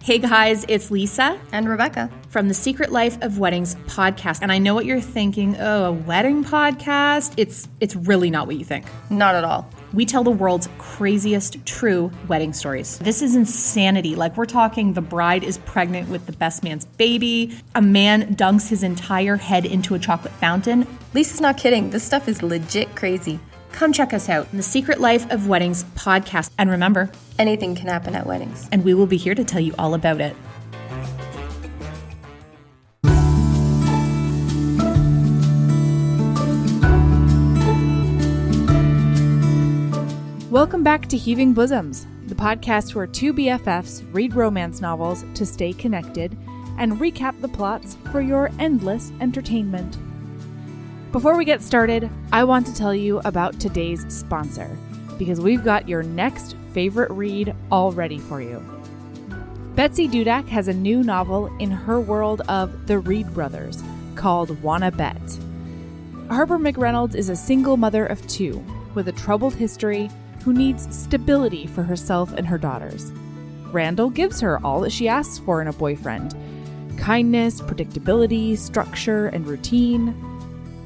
Hey guys, it's Lisa and Rebecca from the Secret Life of Weddings podcast. And I know what you're thinking, oh, a wedding podcast? It's really not what you think. Not at all. We tell the world's craziest true wedding stories. This is insanity. Like, we're talking the bride is pregnant with the best man's baby. A man dunks his entire head into a chocolate fountain. Lisa's not kidding. This stuff is legit crazy. Come check us out in the Secret Life of Weddings podcast. And remember, anything can happen at weddings. And we will be here to tell you all about it. Welcome back to Heaving Bosoms, the podcast where two BFFs read romance novels to stay connected and recap the plots for your endless entertainment. Before we get started, I want to tell you about today's sponsor, because we've got your next favorite read all ready for you. Betsy Dudak has a new novel in her world of the Reed brothers called Wanna Bet. Harper McReynolds is a single mother of two with a troubled history who needs stability for herself and her daughters. Randall gives her all that she asks for in a boyfriend: kindness, predictability, structure, and routine.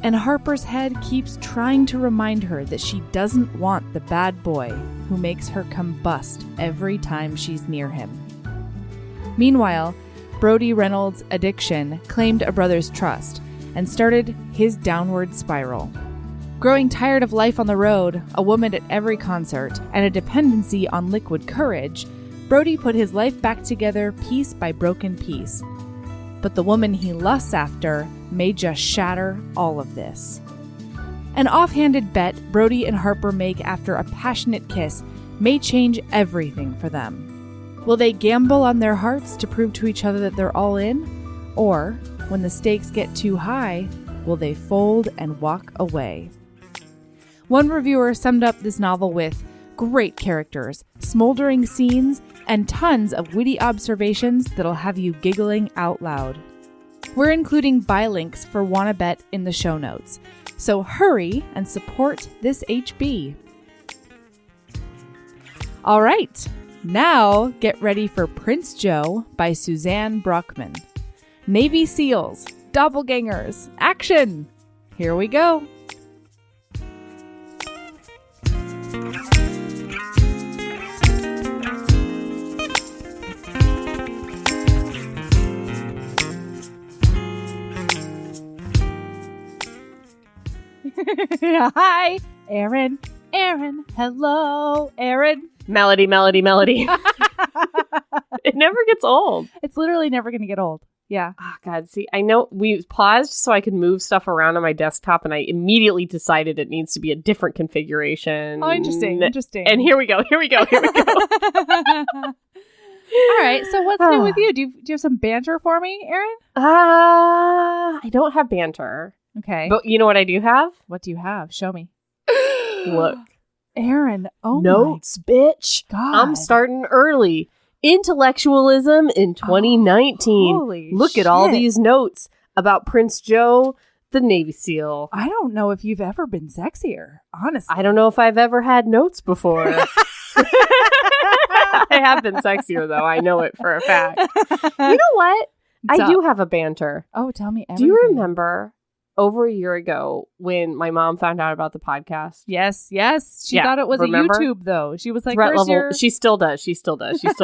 And Harper's head keeps trying to remind her that she doesn't want the bad boy who makes her combust every time she's near him. Meanwhile, Brody Reynolds' addiction claimed a brother's trust and started his downward spiral. Growing tired of life on the road, a woman at every concert, and a dependency on liquid courage, Brody put his life back together piece by broken piece. But the woman he lusts after may just shatter all of this. An offhanded bet Brody and Harper make after a passionate kiss may change everything for them. Will they gamble on their hearts to prove to each other that they're all in? Or, when the stakes get too high, will they fold and walk away? One reviewer summed up this novel with great characters, smoldering scenes, and tons of witty observations that'll have you giggling out loud. We're including buy links for Wanna Bet in the show notes, so hurry and support this HB. All right, now get ready for Prince Joe by Suzanne Brockmann. Navy SEALs, doppelgangers, action! Here we go. Hi, Erin. Erin. Hello, Erin. Melody. It never gets old. It's literally never going to get old. Yeah. Oh, God. See, I know we paused so I could move stuff around on my desktop, and I immediately decided it needs to be a different configuration. Oh, interesting. And here we go. All right. So what's new with you? Do you have some banter for me, Erin? I don't have banter. Okay. But you know what I do have? What do you have? Show me. Look. Erin, notes, bitch. God. I'm starting early. Intellectualism in 2019. Holy Look shit. at all these notes about Prince Joe, the Navy SEAL. I don't know if you've ever been sexier, honestly. I don't know if I've ever had notes before. I have been sexier, though. I know it for a fact. You know what? I do have a banter. Oh, tell me everything. Do you remember over a year ago when my mom found out about the podcast? Yes. She thought it was remember? A YouTube, though. She was like, threat where's level. your... She still does. She still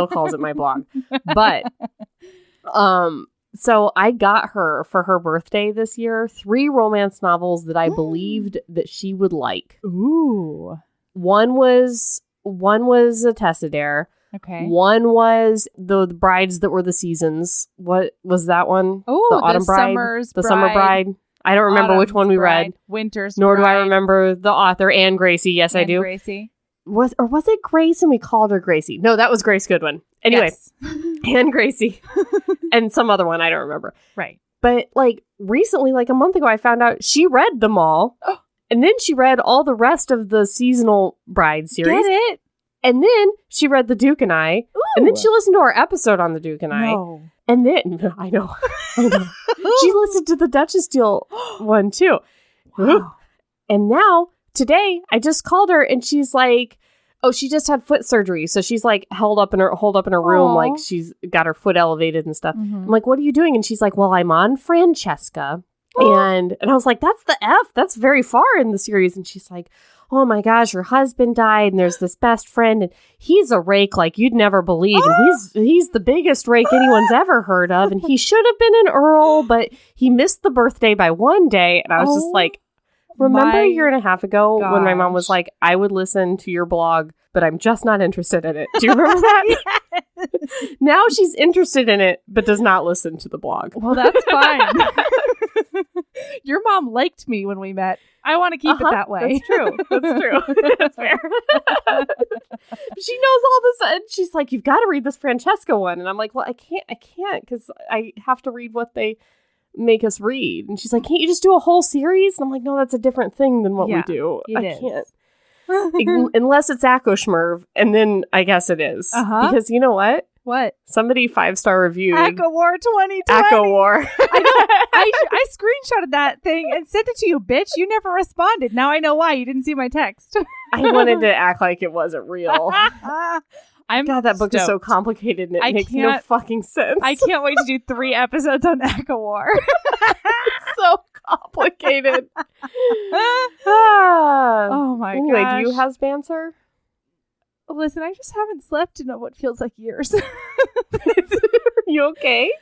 calls it my blog. But, so I got her for her birthday this year 3 romance novels that I believed that she would like. Ooh. One was a Tessidaire. Okay. One was the brides that were the seasons. What was that one? Oh, the autumn bride, the summer bride. I don't remember which one we read. Winter's Nor bride. do I remember the author, Anne Gracie. Yes, I do. Gracie. Was it Grace and we called her Gracie? No, that was Grace Goodwin. Anyway, yes. Anne Gracie and some other one I don't remember. Right. But like recently, like a month ago, I found out she read them all. And then she read all the rest of the seasonal bride series. Get it? And then she read The Duke and I. Ooh. And then she listened to our episode on The Duke and I. No. And then, I know. She listened to the Duchess Deal one too. Wow. And now, today, I just called her and she's like, Oh, she just had foot surgery, so she's like held up in her room, like she's got her foot elevated and stuff. I'm like, what are you doing? And she's like, well, I'm on Francesca, and I was like, that's the F. That's very far in the series. And she's like, oh my gosh, her husband died, and there's this best friend, and he's a rake like you'd never believe, and he's the biggest rake anyone's ever heard of, and he should have been an earl, but he missed the birthday by one day. And I was just like, remember a year and a half ago when my mom was like, I would listen to your blog, but I'm just not interested in it. Do you remember that? Yes. Now she's interested in it, but does not listen to the blog. Well, that's fine. Your mom liked me when we met. I want to keep it that way. That's true. That's true. That's fair. She knows all this. And she's like, you've got to read this Francesca one. And I'm like, well, I can't because I have to read what they make us read. And she's like, can't you just do a whole series? And I'm like, no, that's a different thing than what we do. Can't. Unless it's Akkoshmerv, and then I guess it is. Because you know what? What? Somebody 5-star reviewed Akko War 2020. Akko War. I screenshotted that thing and sent it to you, bitch. You never responded. Now I know why. You didn't see my text. I wanted to act like it wasn't real. God, that book is so complicated and it makes no fucking sense. I can't wait to do 3 episodes on Akko War. It's so complicated. Oh my god. Anyway, do you have Spancer? Listen, I just haven't slept in what feels like years. You okay?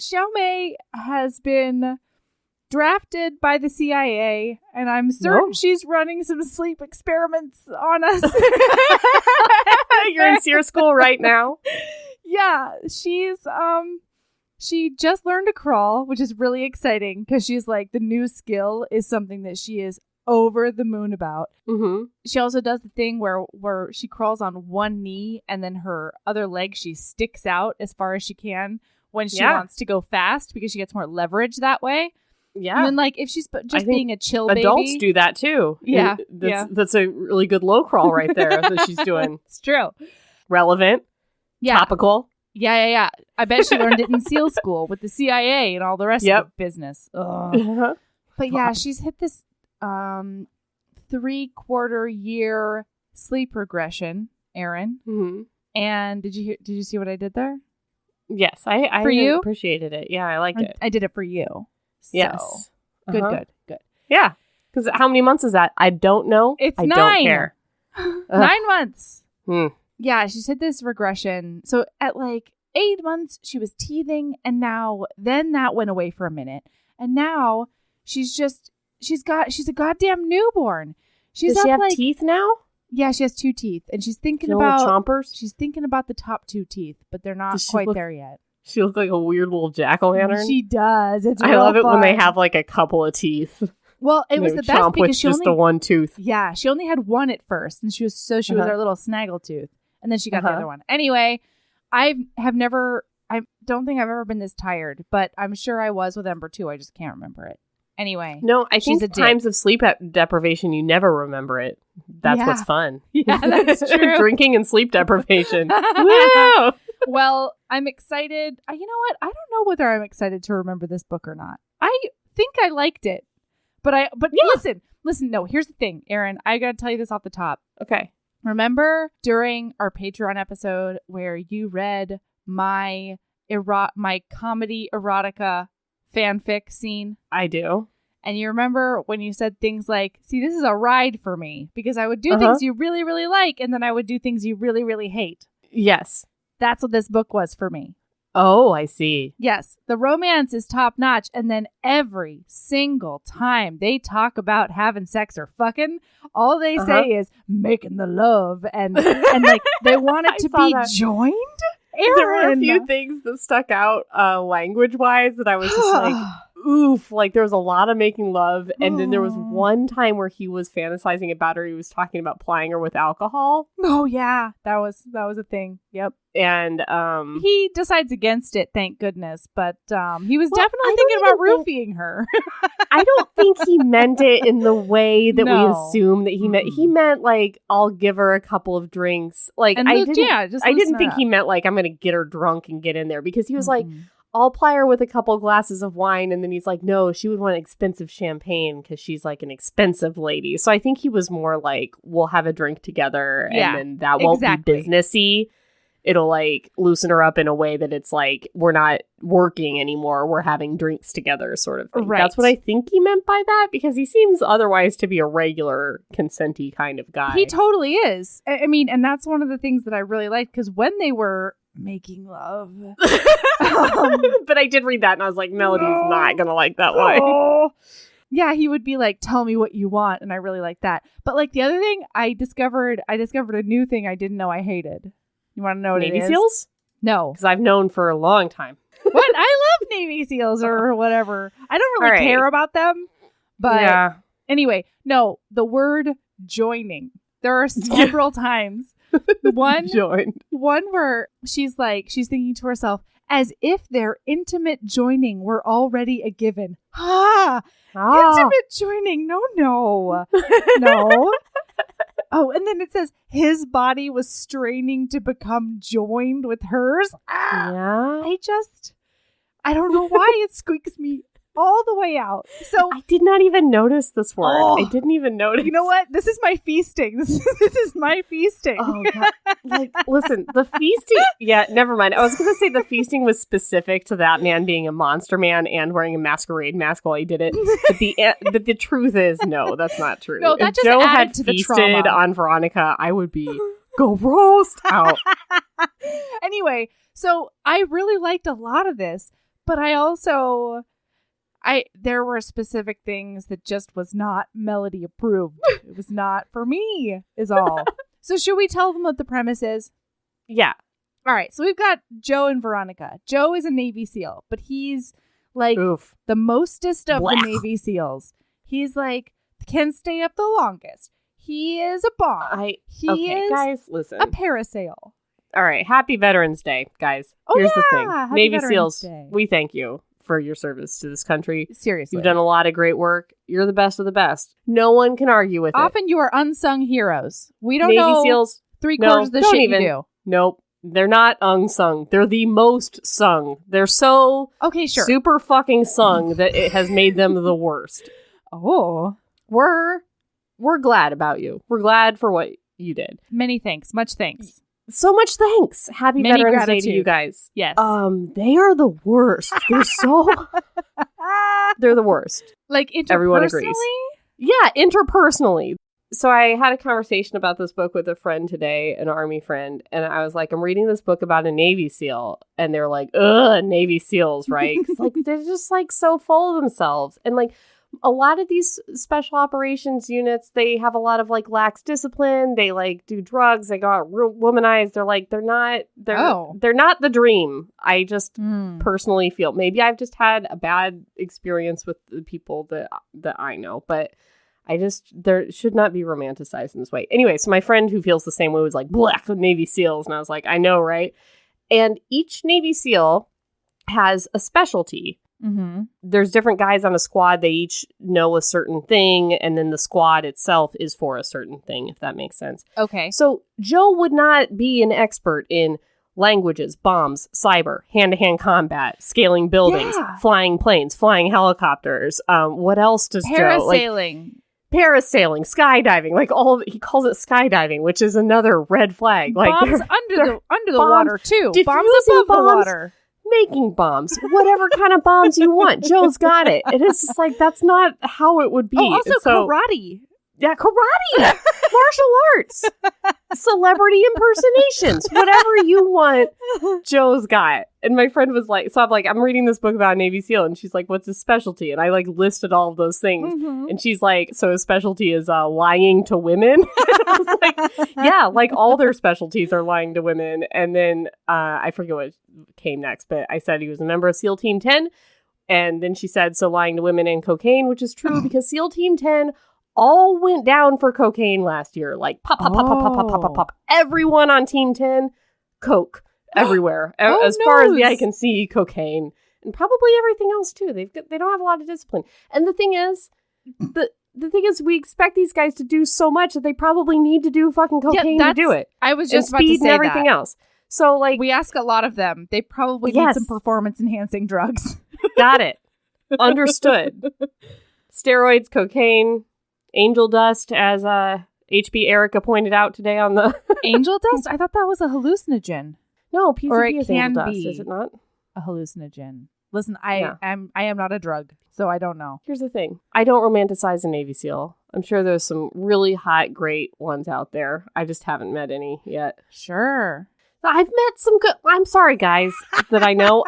Xiaomei has been drafted by the CIA, and I'm certain she's running some sleep experiments on us. You're in SEER school right now? Yeah, she's she just learned to crawl, which is really exciting because she's like, the new skill is something that she is over the moon about. She also does the thing where she crawls on one knee and then her other leg she sticks out as far as she can when she wants to go fast because she gets more leverage that way. Yeah. And then like if she's just being a chill baby. Adults do that too. Yeah. That's a really good low crawl right there that she's doing. It's true. Relevant. Yeah. Topical. Yeah. I bet she learned it in SEAL school with the CIA and all the rest of the business. But yeah, she's hit this 3/4 year sleep regression, Erin. And did you see what I did there? Yes, I for you? Appreciated it. Yeah, I liked it. I did it for you. So, yes. Good. Yeah. Because how many months is that? I don't know. It's I 9. Don't care. 9 months. Yeah, she's hit this regression. So at like 8 months, she was teething, and then that went away for a minute, and now she's a goddamn newborn. Does she have teeth now? Yeah, she has 2 teeth, and she's thinking about chompers. She's thinking about the top 2 teeth, but they're not quite there yet. She looks like a weird little jack-o'-lantern. She does. I love it when they have like a couple of teeth. Well, it was the best because she just the one tooth. Yeah, she only had one at first, and she was our little snaggletooth, and then she got the other one. Anyway, I don't think I've ever been this tired, but I'm sure I was with Ember too. I just can't remember it. Anyway. No, I think times of sleep deprivation, you never remember it. That's what's fun. Yeah, that's true. Drinking and sleep deprivation. Woo! Well, I'm excited. You know what? I don't know whether I'm excited to remember this book or not. I think I liked it. But listen, no, here's the thing, Erin. I got to tell you this off the top. Okay. Remember during our Patreon episode where you read my comedy erotica fanfic scene? I do. And you remember when you said things like, see, this is a ride for me because I would do things you really, really like, and then I would do things you really, really hate. Yes. That's what this book was for me. Oh, I see. Yes. The romance is top notch. And then every single time they talk about having sex or fucking, all they say is making the love. And like they want it to be joined. Erin. There were a few things that stuck out language-wise that I was just like, oof. Like there was a lot of making love. And then there was one time where he was fantasizing about her. He was talking about plying her with alcohol. Oh, yeah. That was a thing. Yep. And he decides against it, thank goodness. But he was definitely thinking about roofing her. I don't think he meant it in the way that we assume that he meant. He meant like, I'll give her a couple of drinks. Like I didn't think he meant like I'm going to get her drunk and get in there, because he was like, I'll ply her with a couple glasses of wine. And then he's like, no, she would want expensive champagne because she's like an expensive lady. So I think he was more like, we'll have a drink together and then that won't be businessy. It'll like loosen her up in a way that it's like, we're not working anymore. We're having drinks together sort of thing. Right. That's what I think he meant by that, because he seems otherwise to be a regular consenty kind of guy. He totally is. I mean, and that's one of the things that I really liked, because when they were making love. But I did read that and I was like, Melody's not going to like that line. Yeah, he would be like, tell me what you want. And I really like that. But like the other thing, I discovered a new thing I didn't know I hated. You want to know what Navy it is? SEALs? No. Because I've known for a long time. What? I love Navy SEALs or whatever. I don't really care about them. But anyway, no, the word joining. There are several times. One where she's thinking to herself, as if their intimate joining were already a given. Intimate joining. No. Oh, and then it says his body was straining to become joined with hers. Yeah. I don't know why it squeaks me all the way out. So I did not even notice this word. I didn't even notice. You know what? This is my feasting. This is my feasting. Oh, God. Like, listen, the feasting. Yeah, never mind. I was going to say the feasting was specific to that man being a monster man and wearing a masquerade mask while he did it. But the truth is, no, that's not true. No, that if just Joe added had to the feasted trauma. on Veronica, I would be go roast out. Anyway, so I really liked a lot of this, but there were specific things that just was not Melody approved. It was not for me, is all. So should we tell them what the premise is? Yeah. All right. So we've got Joe and Veronica. Joe is a Navy SEAL, but he's like the mostest of the Navy SEALs. He's like, can stay up the longest. He is a bomb. Guys, listen. A parasail. All right. Happy Veterans Day, guys. Oh, Here's the Happy thing. Navy Veterans SEALs, Day. we thank you for your service to this country. Seriously. You've done a lot of great work. You're the best of the best. No one can argue with it. Often you are unsung heroes. We don't Navy know SEALs, three-quarters of the shit you do. Nope. They're not unsung. They're the most sung. They're so super fucking sung that it has made them the worst. Oh. We're glad about you. We're glad for what you did. Many thanks. Much thanks. So much thanks. Happy Many Veterans gratitude. Day to you guys. Yes. They are the worst. They're the worst. Like interpersonally? Everyone agrees. Yeah, interpersonally. So I had a conversation about this book with a friend today, an Army friend, and I was like, I'm reading this book about a Navy SEAL, and they're like, ugh, Navy SEALs, right? 'Cause, like, they're just like so full of themselves. And like a lot of these special operations units, they have a lot of like lax discipline. They like do drugs. They got real womanized. They're like, they're not the dream. I just personally feel, maybe I've just had a bad experience with the people that I know, but there should not be romanticized in this way. Anyway, so my friend who feels the same way was like, black Navy SEALs. And I was like, I know, right? And each Navy SEAL has a specialty. Mm-hmm. There's different guys on a squad. They each know a certain thing. And then the squad itself is for a certain thing, if that makes sense. Okay. So Joe would not be an expert in languages, bombs, cyber, hand-to-hand combat, scaling buildings, flying planes, flying helicopters. What else does Joe like? Parasailing, skydiving, like he calls it skydiving, which is another red flag. Like bombs under the water too. Bombs above the water. Making bombs, whatever kind of bombs you want. Joe's got it. And it's just like, that's not how it would be. Oh, also karate. Yeah, karate, martial arts, celebrity impersonations, whatever you want, Joe's got. And my friend was like, so I'm reading this book about Navy SEAL, and she's like, what's his specialty? And I like listed all of those things. Mm-hmm. And she's like, so his specialty is lying to women? I was like, yeah, like all their specialties are lying to women. And then I forget what came next, but I said he was a member of SEAL Team 10. And then she said, so lying to women and cocaine, which is true because SEAL Team 10 all went down for cocaine last year. Like pop. Everyone on Team 10, coke everywhere. As far as the eye can see, cocaine. And probably everything else too. They don't have a lot of discipline. And the thing is, we expect these guys to do so much that they probably need to do fucking cocaine to do it. I was just about speed to say and everything else. So, like... We ask a lot of them. They probably need some performance-enhancing drugs. Got it. Understood. Steroids, cocaine, angel dust, as HB Erica pointed out today on the... Angel dust? I thought that was a hallucinogen. No, PCP or it is can angel dust, be is it not? A hallucinogen. Listen, I am not a drug, so I don't know. Here's the thing. I don't romanticize a Navy SEAL. I'm sure there's some really hot, great ones out there. I just haven't met any yet. Sure. I've met some good... I'm sorry, guys, that I know.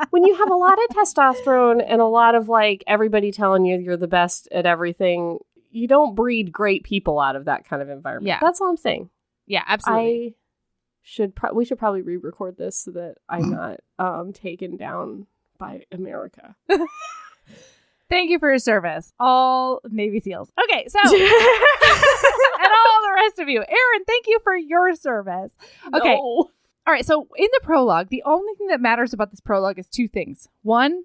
When you have a lot of testosterone and a lot of, like, everybody telling you you're the best at everything, you don't breed great people out of that kind of environment. Yeah. That's all I'm saying. Yeah, absolutely. We should probably re-record this so that I'm not taken down by America. Thank you for your service, all Navy SEALs. Okay, so and all the rest of you, Erin, thank you for your service. Okay, No. All right. So in the prologue, the only thing that matters about this prologue is two things. One,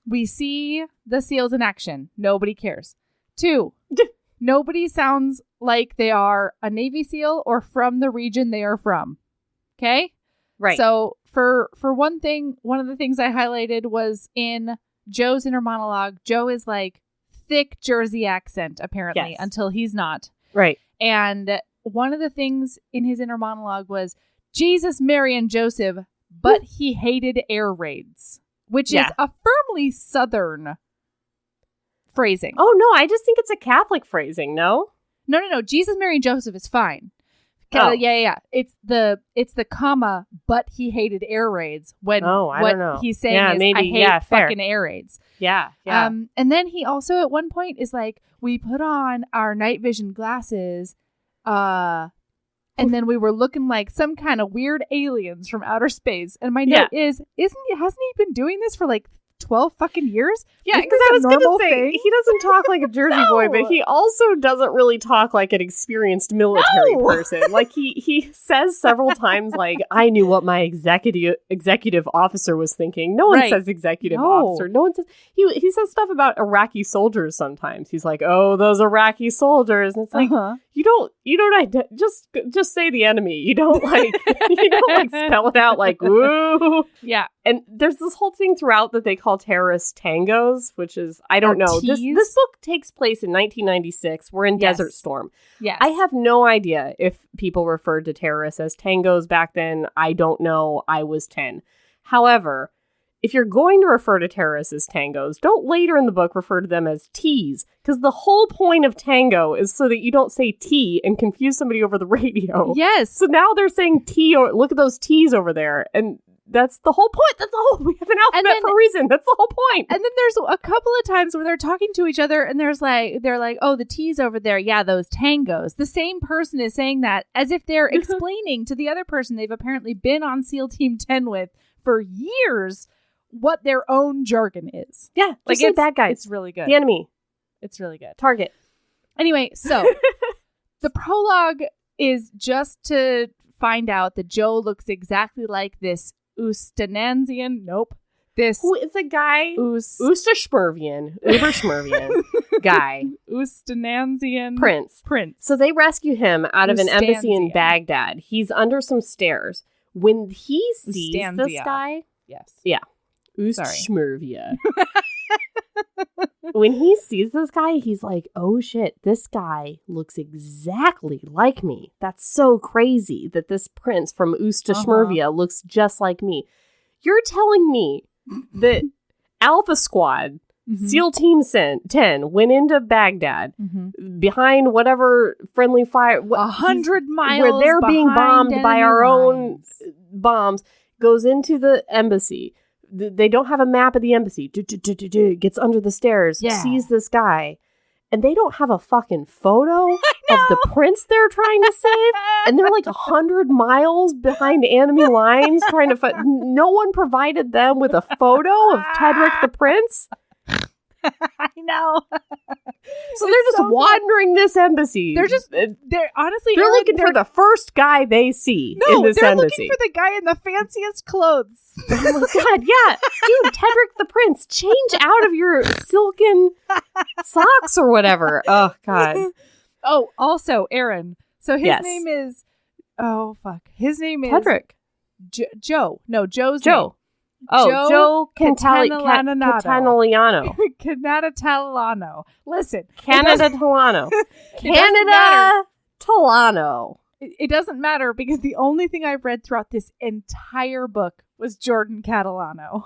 we see the SEALs in action. Nobody cares. Two, nobody sounds like they are a Navy SEAL or from the region they are from. Okay? Right. So for one thing, one of the things I highlighted was in Joe's inner monologue. Joe is like thick Jersey accent, apparently, until he's not. Right. And one of the things in his inner monologue was, Jesus, Mary, and Joseph, but he hated air raids, which is a firmly Southern phrasing. Oh, no, I just think it's a Catholic phrasing, no? No. Jesus, Mary, and Joseph is fine. Oh. Yeah. It's the comma, but he hated air raids when I don't know. he's saying is, maybe, I hate fair. fucking air raids. Yeah. And then he also at one point is like, we put on our night vision glasses, and then we were looking like some kind of weird aliens from outer space. And my note hasn't he been doing this for like 12 fucking years? Yeah, because I was going to say, he doesn't talk like a Jersey boy, but he also doesn't really talk like an experienced military person. Like, he says several times, like, I knew what my executive officer was thinking. No one says executive officer. No one says... He says stuff about Iraqi soldiers sometimes. He's like, oh, those Iraqi soldiers. And it's like, you don't just say the enemy. You don't, like, spell it out like, woo. Yeah. And there's this whole thing throughout that they call terrorist tangos, which is, I don't know. This book takes place in 1996. We're in Desert Storm. Yes. I have no idea if people referred to terrorists as tangos back then. I don't know. I was 10. However, if you're going to refer to terrorists as tangos, don't later in the book refer to them as T's, because the whole point of tango is so that you don't say T and confuse somebody over the radio. Yes. So now they're saying T, or look at those T's over there. And that's the whole point. That's the whole... We have an alphabet for a reason. That's the whole point. And then there's a couple of times where they're talking to each other and they're like, oh, the T's over there. Yeah, those tangos. The same person is saying that as if they're explaining to the other person they've apparently been on SEAL Team 10 with for years what their own jargon is. Yeah. Like, it's bad guys. It's really good. The enemy. It's really good. Target. Anyway, so the prologue is just to find out that Joe looks exactly like this Ustanansian. Nope. Who is a guy? Uber-Schmervian guy. Ustanansian Prince. So they rescue him out of an embassy in Baghdad. He's under some stairs. When he sees this guy... Yes. Yeah. Ustanansian. When he sees this guy, he's like, oh shit, this guy looks exactly like me. That's so crazy that this prince from Ustanansian looks just like me. You're telling me that Alpha Squad, SEAL Team 10, went into Baghdad behind whatever friendly fire... 100 miles where they're being bombed by our own bombs. goes into the embassy. They don't have a map of the embassy. Gets under the stairs, sees this guy, and they don't have a fucking photo of the prince they're trying to save, and they're like 100 miles behind enemy lines trying to find. No one provided them with a photo of Tedrick the prince. I know. So they're just wandering this embassy. They're looking for the first guy they see in this embassy. They're looking for the guy in the fanciest clothes. Oh my god, yeah. Dude, Tedrick the Prince, change out of your silken socks or whatever. Oh, God. Oh, also, Erin. So his name is... Oh, fuck. His name is... Tedrick. Joe. No, Joe's Joe. name. Oh, Joe Cantanellano. Cantanellano. Listen. Canada Tolano. Canada Tolano. It doesn't matter because the only thing I read throughout this entire book was Jordan Catalano.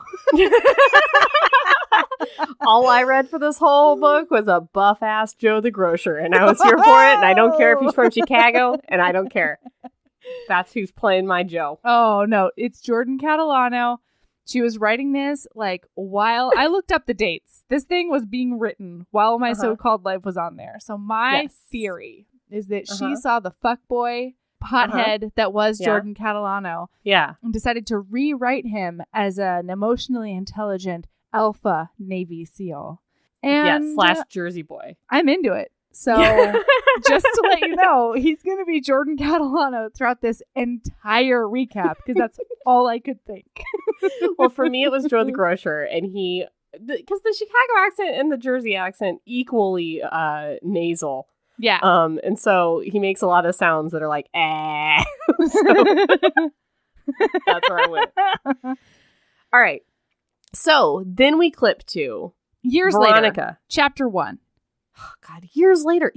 All I read for this whole book was a buff-ass Joe the Grocer, and I was here for it, and I don't care if he's from Chicago, and I don't care. That's who's playing my Joe. Oh, no, it's Jordan Catalano. She was writing this, like, while I looked up the dates. This thing was being written while my so-called life was on there. So my theory is that she saw the fuckboy pothead that was Jordan Catalano. Yeah. And decided to rewrite him as an emotionally intelligent alpha Navy SEAL. And / Jersey boy. I'm into it. So just to let you know, he's going to be Jordan Catalano throughout this entire recap because that's all I could think. Well, for me, it was Joe the Grocer, and because the Chicago accent and the Jersey accent equally nasal. Yeah. And so he makes a lot of sounds that are like, eh. So that's where I went. All right. So then we clip to Veronica. Later. Chapter 1. Oh, God, years later.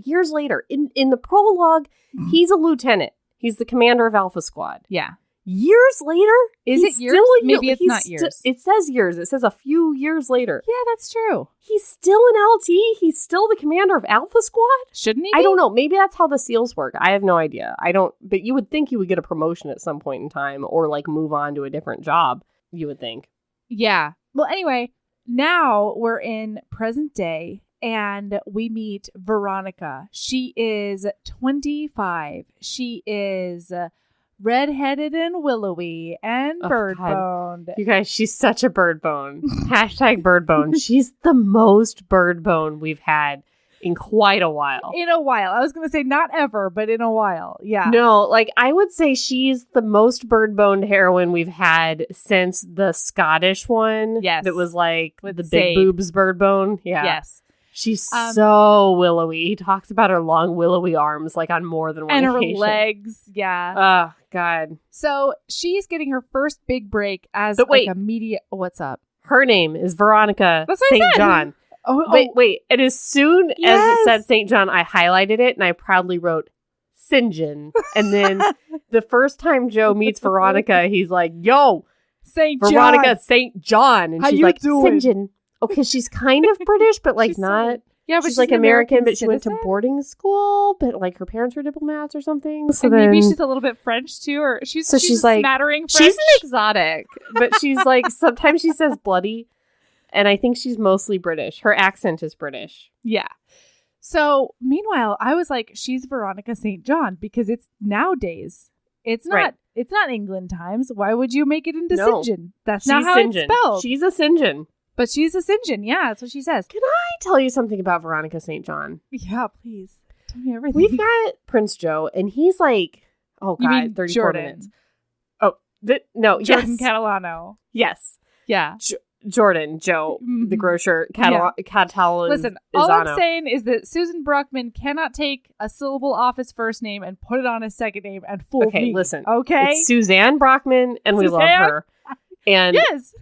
In the prologue, he's a lieutenant. He's the commander of Alpha Squad. Yeah. Years later? Is it years? Maybe it's not years. It says years. It says a few years later. Yeah, that's true. He's still an LT? He's still the commander of Alpha Squad? Shouldn't he be? I don't know. Maybe that's how the SEALs work. I have no idea. But you would think he would get a promotion at some point in time or like move on to a different job, you would think. Yeah. Well, anyway, now we're in present day and we meet Veronica. She is 25. She is redheaded and willowy and bird-boned. You guys, she's such a bird bone. Hashtag bird bone. She's the most bird bone we've had in quite a while. In a while. I was going to say not ever, but in a while. Yeah. No, like I would say she's the most bird-boned heroine we've had since the Scottish one. Yes. That was like with the Sade. big boobs bird bone. Yeah. Yes. She's so willowy. He talks about her long willowy arms like on more than one occasion. And her legs. Yeah. Oh, God. So she's getting her first big break as a media. What's up? Her name is Veronica St. John. Wait. And as soon as it said St. John, I highlighted it and I proudly wrote St. And then the first time Joe meets Veronica, he's like, yo, Veronica St. John. And she's like, St. Okay, she's kind of British, but like not. Yeah, but she's like American, but she went to citizen? Boarding school, but like her parents were diplomats or something. So and then, maybe she's a little bit French too, or she's like smattering French. She's an exotic, but she's like sometimes she says bloody, and I think she's mostly British. Her accent is British. Yeah. So meanwhile, I was like, she's Veronica St. John because it's nowadays. It's not. Right. It's not England times. Why would you make it into No. St. John? That's not how it's spelled. She's a St. John. But she's a St. John. Yeah, that's what she says. Can I tell you something about Veronica St. John? Yeah, please. Tell me everything. We've got Prince Joe, and he's like, oh, You God, mean 34 Jordan. minutes. Oh, no, Jordan yes. Catalano. Yes. Yeah. Jordan, Joe, the grocer, Catalano. Listen, all I'm saying is that Susan Brockmann cannot take a syllable off his first name and put it on his second name and fool me. Okay, listen. Okay? It's Suzanne Brockmann, and we love her. And yes.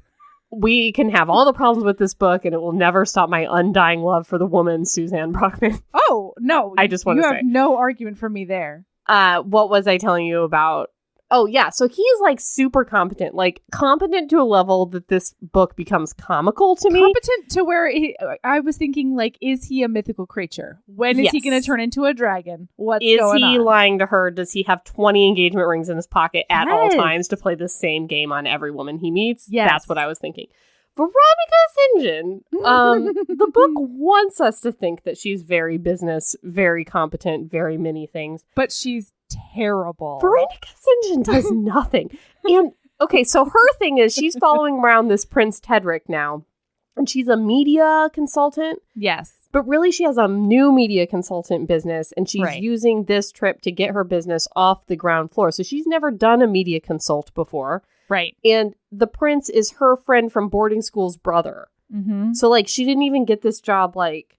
we can have all the problems with this book, and it will never stop my undying love for the woman, Suzanne Brockmann. Oh, no. I just want to say. You have no argument for me there. What was I telling you about? Oh, yeah. So he's like super competent, like competent to a level that this book becomes comical to me. Competent to where I was thinking, like, is he a mythical creature? When is he going to turn into a dragon? What's going on? Is he lying to her? Does he have 20 engagement rings in his pocket at all times to play the same game on every woman he meets? Yes. That's what I was thinking. Veronica St. John, the book wants us to think that she's very business, very competent, very many things. But she's terrible. Veronica St. John does nothing. And, okay, so her thing is she's following around this Prince Tedrick now. And she's a media consultant. Yes. But really, she has a new media consultant business, and she's using this trip to get her business off the ground floor. So she's never done a media consult before. Right. And the prince is her friend from boarding school's brother. Mm-hmm. So, like, she didn't even get this job, like,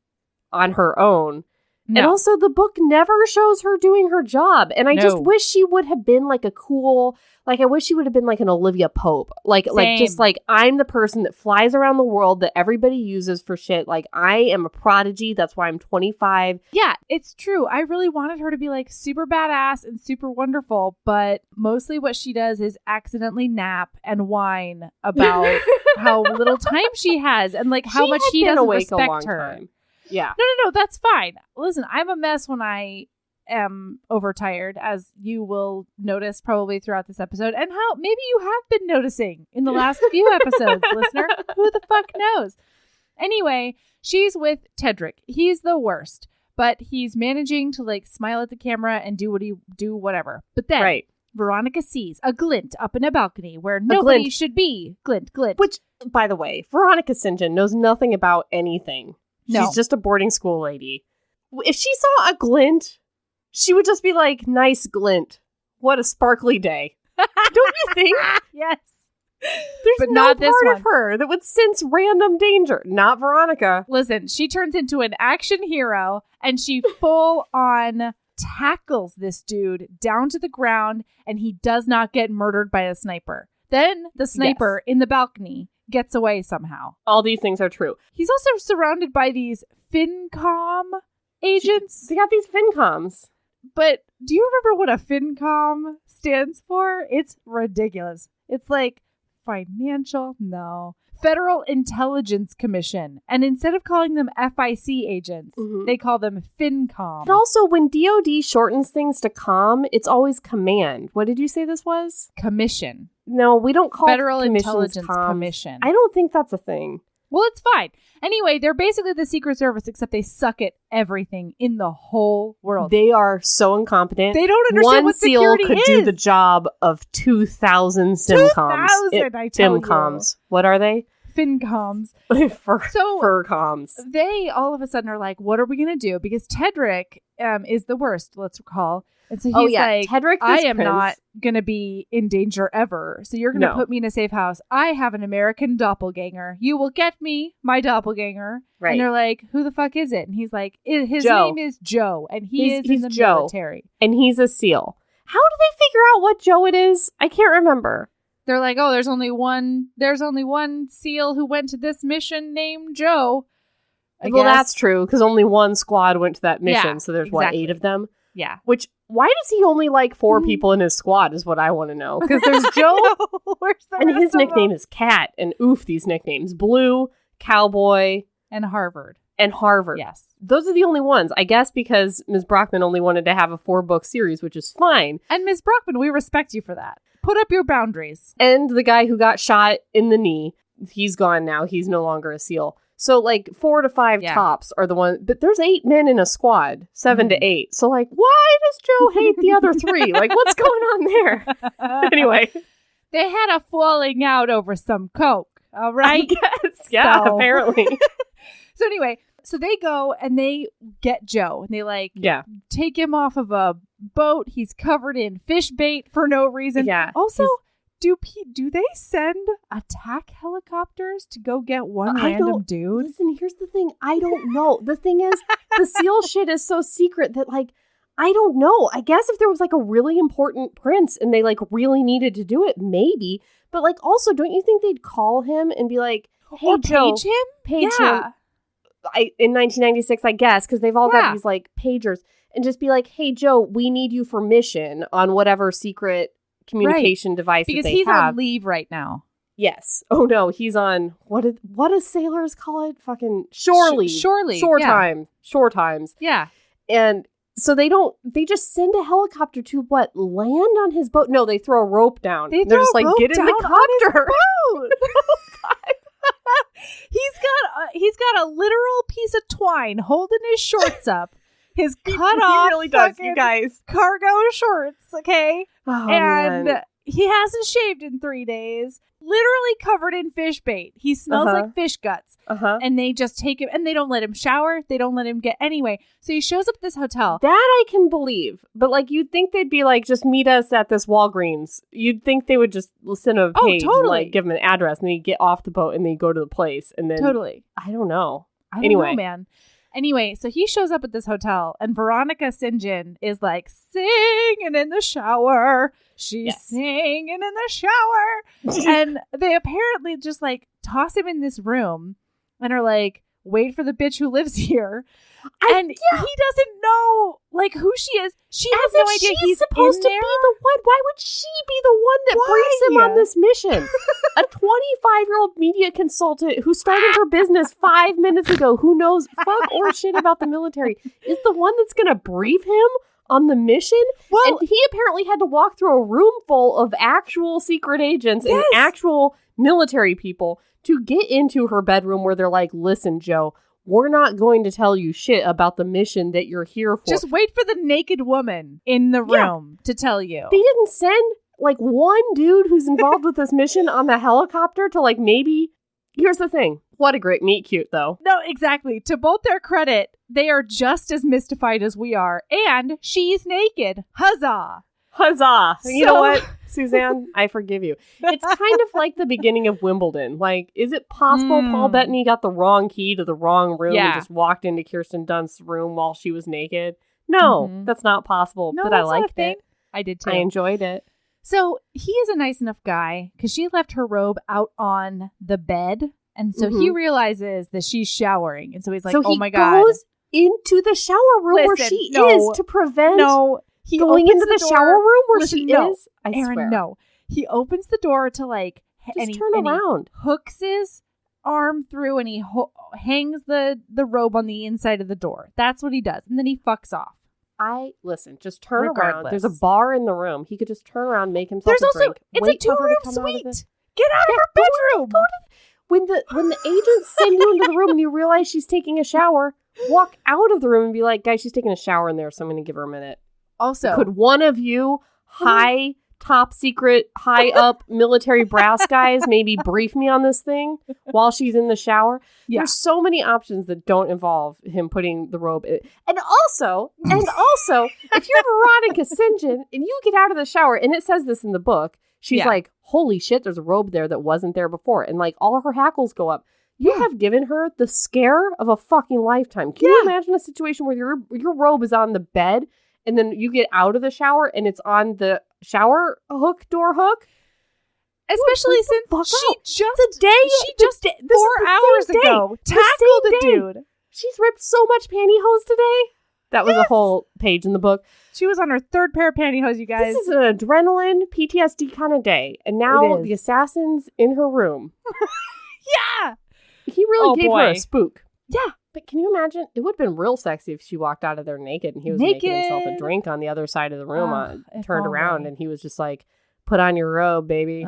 on her own. No. And also the book never shows her doing her job. And I just wish she would have been like a cool, like I wish she would have been like an Olivia Pope. Like just like I'm the person that flies around the world that everybody uses for shit. Like I am a prodigy. That's why I'm 25. Yeah, it's true. I really wanted her to be like super badass and super wonderful, but mostly what she does is accidentally nap and whine about how little time she has and like how much he doesn't respect her. Time. Yeah. No, that's fine. Listen, I'm a mess when I am overtired, as you will notice probably throughout this episode, and how maybe you have been noticing in the last few episodes, listener. Who the fuck knows? Anyway, she's with Tedrick. He's the worst, but he's managing to like smile at the camera and do whatever. But then Veronica sees a glint up in a balcony where nobody should be. Glint. Which, by the way, Veronica St. John knows nothing about anything. No. She's just a boarding school lady. If she saw a glint, she would just be like, nice glint. What a sparkly day. Don't you think? Yes. There's but no not this part one. of her that would sense random danger. Not Veronica. Listen, she turns into an action hero and she full on tackles this dude down to the ground and he does not get murdered by a sniper. Then the sniper in the balcony gets away somehow. All these things are true. He's also surrounded by these FinCom agents. They got these FinComs. But do you remember what a FinCom stands for? It's ridiculous. It's like Federal Intelligence Commission. And instead of calling them FIC agents, they call them FinCom. And also, when DOD shortens things to com, it's always command. What did you say this was? Commission. No, we don't call Federal commissions Intelligence comms. Commission. I don't think that's a thing. Well, it's fine. Anyway, they're basically the Secret Service, except they suck at everything in the whole world. They are so incompetent. They don't understand what security One seal could do the job of 2,000 SimComs. 2,000, I tell you. FinComs. What are they? FinComs. Furcoms. They all of a sudden are like, what are we going to do? Because Tedrick is the worst, let's recall. And so he's like, Tedrick, I am not going to be in danger ever. So you're going to put me in a safe house. I have an American doppelganger. You will get me, my doppelganger. Right. And they're like, who the fuck is it? And he's like, his Joe. name is Joe. And he's in the Joe. military. And he's a SEAL. How do they figure out what Joe it is? I can't remember. They're like, oh, there's only one SEAL who went to this mission named Joe. I guess. That's true, because only one squad went to that mission. Yeah, so there's, exactly. 8 of them? Yeah. Which, why does he only like 4 people in his squad is what I want to know. Because there's Joe, and his nickname is Cat, and oof, these nicknames. Blue, Cowboy, and Harvard. Yes. Those are the only ones. I guess because Ms. Brockmann only wanted to have a 4-book series, which is fine. And Ms. Brockmann, we respect you for that. Put up your boundaries. And the guy who got shot in the knee, he's gone now. He's no longer a SEAL. So, like, 4 to 5 tops are the ones. But there's 8 men in a squad. 7 to 8. So, like, why does Joe hate the other 3? Like, what's going on there? Anyway. They had a falling out over some coke. All right? I guess. Yeah, apparently. So, anyway. So they go and they get Joe. And they, like, take him off of a boat. He's covered in fish bait for no reason. Yeah. Also... Do they send attack helicopters to go get one random dude? Listen, here's the thing. I don't know. The thing is, the SEAL shit is so secret that, like, I don't know. I guess if there was, like, a really important prince and they, like, really needed to do it, maybe. But, like, also, don't you think they'd call him and be like, hey, or Joe. Page him? Page him. In 1996, I guess, because they've all got these, like, pagers. And just be like, hey, Joe, we need you for mission on whatever secret communication device because that they he's have. on leave right now. Yes. Oh no, he's on what do sailors call it? Fucking shore leave. Shore leave. Shore times. Yeah. And so they just send a helicopter to land on his boat. No, they throw a rope down. They're just like, get in the copter. Oh God. He's got a literal piece of twine holding his shorts up. His cut off, he really does, you guys. Cargo shorts, okay? Oh, and man. he hasn't shaved in 3 days. Literally covered in fish bait. He smells like fish guts. And they just take him, and they don't let him shower. They don't let him get anyway. So he shows up at this hotel. That I can believe. But, like, you'd think they'd be like, just meet us at this Walgreens. You'd think they would just send a page and, like, give him an address, and then he'd get off the boat, and then he'd go to the place. And then... Totally. I don't know. I don't know, man. Anyway, so he shows up at this hotel, and Veronica St. John is like singing in the shower. She's singing in the shower. And they apparently just like toss him in this room and are like, wait for the bitch who lives here. And he doesn't know like who she is. She has no idea he's supposed to in be there. the one. Why would she be the one that briefs him on this mission? A 25-year-old media consultant who started her business 5 minutes ago, who knows fuck or shit about the military, is the one that's going to brief him on the mission. Well, and he apparently had to walk through a room full of actual secret agents and actual military people to get into her bedroom where they're like, listen, Joe, we're not going to tell you shit about the mission that you're here for. Just wait for the naked woman in the room to tell you. They didn't send like one dude who's involved with this mission on the helicopter to like maybe... Here's the thing. What a great meet cute, though. No, exactly. To both their credit, they are just as mystified as we are. And she's naked. Huzzah. Huzzah. You know what, Suzanne? I forgive you. It's kind of like the beginning of Wimbledon. Like, is it possible Paul Bettany got the wrong key to the wrong room and just walked into Kirsten Dunst's room while she was naked? No, that's not possible. No, but I liked it. I did too. I enjoyed it. So he is a nice enough guy because she left her robe out on the bed. And so he realizes that she's showering. And so he's like, oh my God. So he goes into the shower room where she is to prevent he going into the shower room where she is. I Erin, swear. no. He opens the door to like... Just turn around. He hooks his arm through and he hangs the robe on the inside of the door. That's what he does. And then he fucks off. Listen, just turn around. There's a bar in the room. He could just turn around, make himself a drink. It's a 2-room suite. Get out of her bedroom. When the agents send you into the room and you realize she's taking a shower, walk out of the room and be like, guys, she's taking a shower in there, so I'm going to give her a minute. Also, could one of you top secret, high up military brass guys maybe brief me on this thing while she's in the shower? Yeah. There's so many options that don't involve him putting the robe in. And also, if you're Veronica St. John and you get out of the shower, and it says this in the book, she's like, holy shit, there's a robe there that wasn't there before. And like all her hackles go up. You have given her the scare of a fucking lifetime. Can you imagine a situation where your robe is on the bed and then you get out of the shower and it's on the shower door hook? Especially since she just 4 hours ago tackled a dude. She's ripped so much pantyhose today. That was a whole page in the book. She was on her 3rd pair of pantyhose, you guys. This is an adrenaline PTSD kind of day. And now the assassin's in her room. Yeah. He really gave her a spook. Yeah. But can you imagine? It would have been real sexy if she walked out of there naked and he was making himself a drink on the other side of the room, turned around, and he was just like, put on your robe, baby.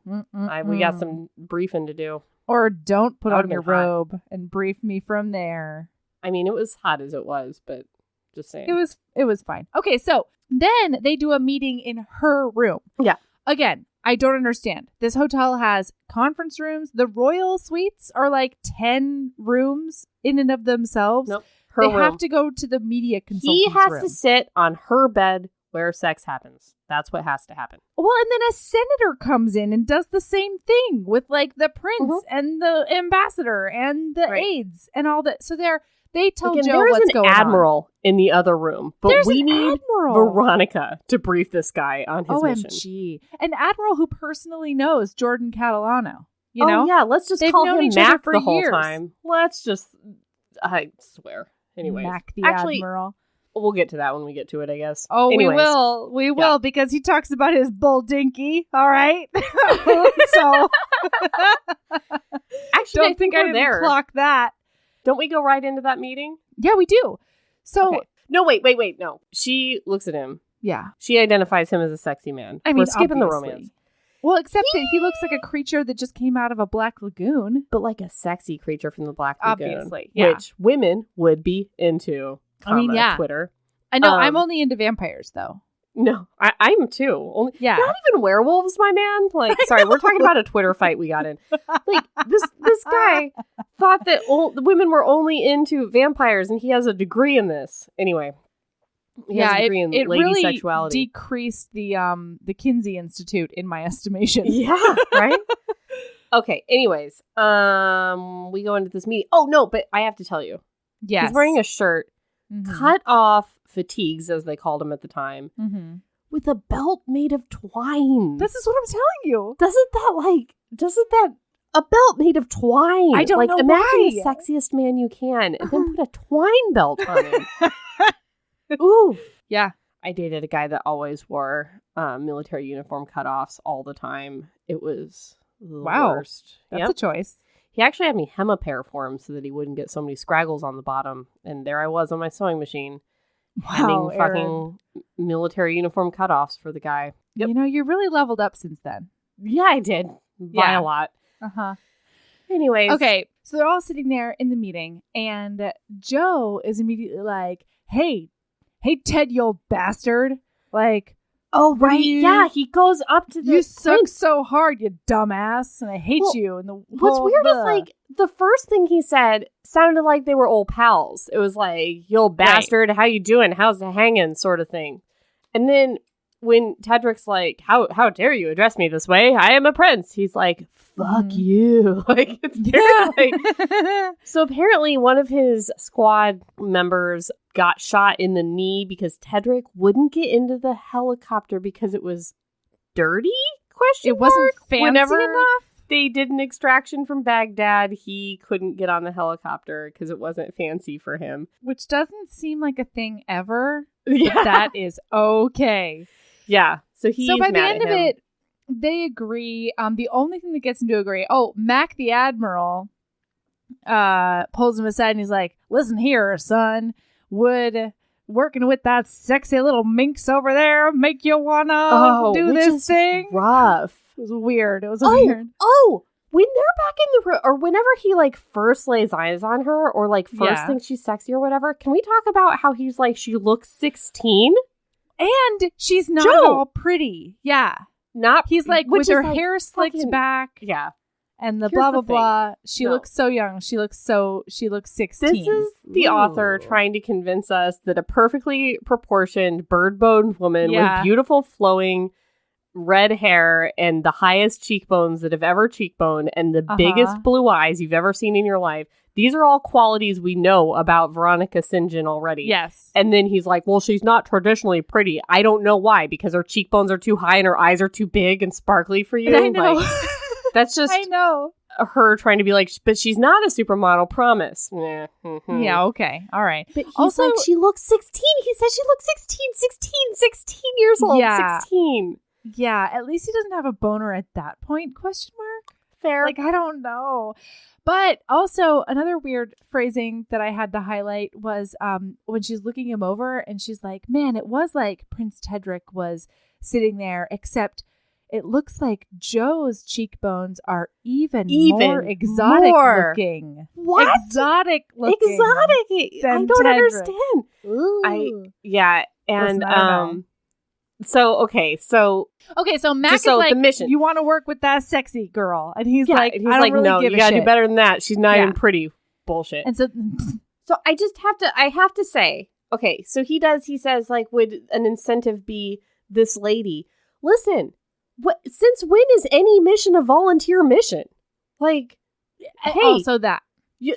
We got some briefing to do. Or don't put on your robe and brief me from there. I mean, it was hot as it was, but just saying. It was fine. Okay, so then they do a meeting in her room. Yeah. Again, I don't understand. This hotel has conference rooms. The royal suites are like 10 rooms in and of themselves. Nope. They have to go to the media consultant's room. He has to sit on her bed where sex happens. That's what has to happen. Well, and then a senator comes in and does the same thing with like the prince and the ambassador and the aides and all that. So they tell Joe what's going on. There's an admiral in the other room, but we need Veronica to brief this guy on his mission. OMG. An admiral who personally knows Jordan Catalano. You know? Oh, yeah. Let's just call him Mac the whole time. Let's just, I swear. Anyways. Mac the admiral. We'll get to that when we get to it, I guess. Oh, anyways. We will, because he talks about his bull dinky. All right. So. Actually, don't think I didn't clock that. Don't we go right into that meeting? Yeah, we do. So. Okay. No, wait. No. She looks at him. Yeah. She identifies him as a sexy man. I mean, we're skipping the romance. Well, except that he looks like a creature that just came out of a black lagoon. But like a sexy creature from the black lagoon. Obviously, yeah. Which women would be into. Twitter. I know. I'm only into vampires, though. No, I'm too. Not even werewolves, my man. Like, sorry, we're talking about a Twitter fight we got in. Like, this guy thought that the women were only into vampires, and he has a degree in this. Anyway, he has a degree in lady really sexuality. Decreased the Kinsey Institute in my estimation. Yeah, right. Okay. Anyways, we go into this meeting. Oh no, but I have to tell you. Yes. He's wearing a shirt, Mhm. cut off fatigues, as they called him at the time, Mhm. with a belt made of twine. This is what I'm telling you. Doesn't that a belt made of twine? I don't know imagine why. the sexiest man you can, and then put a twine belt on him. Oof. Yeah. I dated a guy that always wore military uniform cutoffs all the time. It was the worst. That's a choice. He actually had me hem a pair for him so that he wouldn't get so many scraggles on the bottom. And there I was on my sewing machine, Wow, hemming fucking military uniform cutoffs for the guy. Yep. You know, you really leveled up since then. Yeah, I did. By a lot. Uh-huh. Anyways. Okay, so they're all sitting there in the meeting, and Joe is immediately like, hey, Ted, you old bastard. Like, oh, right. Yeah, he goes up to the you suck prince. so hard, you dumbass, and I hate you. And what's weird is, like, the first thing he said sounded like they were old pals. It was like, you old bastard, how you doing? How's it hanging? Sort of thing. And then when Tedric's like, how dare you address me this way? I am a prince. He's like, fuck you. Like, it's very, like... So apparently one of his squad members got shot in the knee because Tedric wouldn't get into the helicopter because it was dirty? It wasn't fancy Whenever enough? they did an extraction from Baghdad, he couldn't get on the helicopter because it wasn't fancy for him. Which doesn't seem like a thing ever. Yeah. But that is okay. Yeah. So by the end of it, they agree. The only thing that gets them to agree, Mac the Admiral pulls him aside and he's like, listen here, son, would working with that sexy little minx over there make you wanna do this thing? Rough. It was weird. It was weird. When they're back in the room, or whenever he, like, first lays eyes on her, or, like, first thinks she's sexy or whatever, can we talk about how he's like, she looks 16? And she's not at all pretty. Yeah. He's like, with her hair slicked back. Yeah. And the blah, blah, blah. She looks so young. She looks 16. This is the author trying to convince us that a perfectly proportioned, bird-boned woman with beautiful flowing red hair and the highest cheekbones that have ever cheekboned and the biggest blue eyes you've ever seen in your life. These are all qualities we know about Veronica St. John already. Yes. And then he's like, well, she's not traditionally pretty. I don't know why, because her cheekbones are too high and her eyes are too big and sparkly for you. I know. Like, that's just I know. Her trying to be like, but she's not a supermodel, promise. Yeah, yeah, okay. All right. But he's also, like, she looks 16. He said she looks 16 years old. Yeah. 16. Yeah, at least he doesn't have a boner at that point, question mark? Fair. Like, I don't know. But also, another weird phrasing that I had to highlight was when she's looking him over and she's like, man, it was like Prince Tedric was sitting there, except it looks like Joe's cheekbones are even more exotic looking. What? Exotic looking. Exotic. I don't Tedric. understand. Ooh. And Listen, So Mac is like, the mission. you want to work with that sexy girl, and he's like, I don't really no, give you a gotta shit. do better than that. She's not even pretty. Bullshit. And so I have to say, okay, so he says, like, would an incentive be this lady? Listen, since when is any mission a volunteer mission? Like, hey, also that.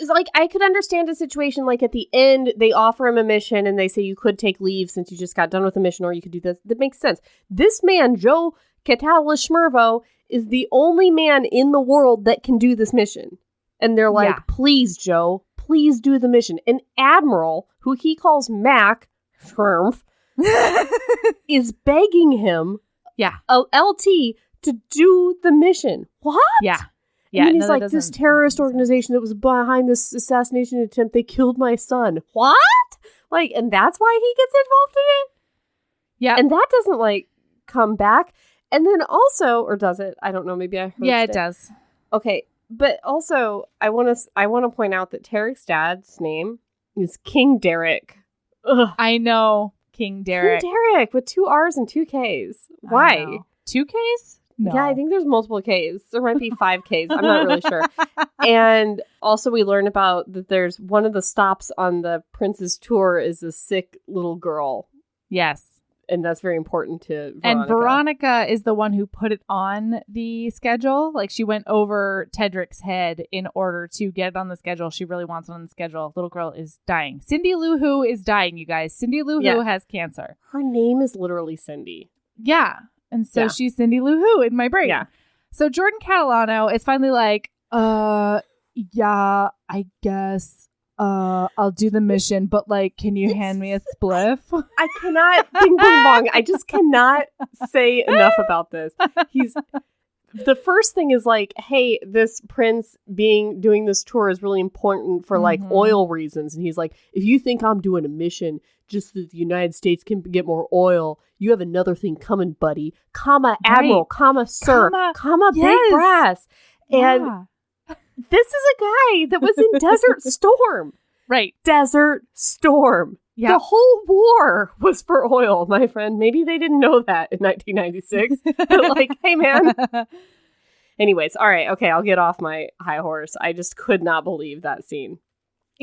Like, I could understand a situation like at the end they offer him a mission and they say you could take leave since you just got done with the mission, or you could do this. That makes sense. This man, Joe Catalashmervo, is the only man in the world that can do this mission. And they're like, please, Joe, please do the mission. An admiral, who he calls Mac, is begging him, LT, to do the mission. What? Yeah. And then he's like, this terrorist organization that was behind this assassination attempt, they killed my son. What? Like, and that's why he gets involved in it? Yeah. And that doesn't, like, come back. And then also, or does it? I don't know. Maybe I heard it does. Okay. But also, I want to point out that Tarek's dad's name is King Derek. Ugh. I know. King Derek. King Derek with 2 R's and 2 K's. Why? 2 K's? No. Yeah, I think there's multiple Ks. There might be 5 Ks. I'm not really sure. And also we learn about that there's one of the stops on the prince's tour is a sick little girl. Yes. And that's very important to Veronica. And Veronica is the one who put it on the schedule. Like, she went over Tedric's head in order to get it on the schedule. She really wants it on the schedule. Little girl is dying. Cindy Lou Who is dying, you guys. Cindy Lou Who has cancer. Her name is literally Cindy. Yeah. And so she's Cindy Lou Who in my brain. Yeah. So Jordan Catalano is finally like, yeah, I guess I'll do the mission, but like, can you hand me a spliff? I cannot bing bong bong. I just cannot say enough about this. The first thing is like, hey, this prince doing this tour is really important for like oil reasons. And he's like, if you think I'm doing a mission just so the United States can get more oil, you have another thing coming, buddy. Comma, Admiral, comma, Sir, comma, Big Brass. And this is a guy that was in Desert Storm. Right. Desert Storm. Yeah. The whole war was for oil, my friend. Maybe they didn't know that in 1996. But like, hey, man. Anyways, all right. Okay, I'll get off my high horse. I just could not believe that scene.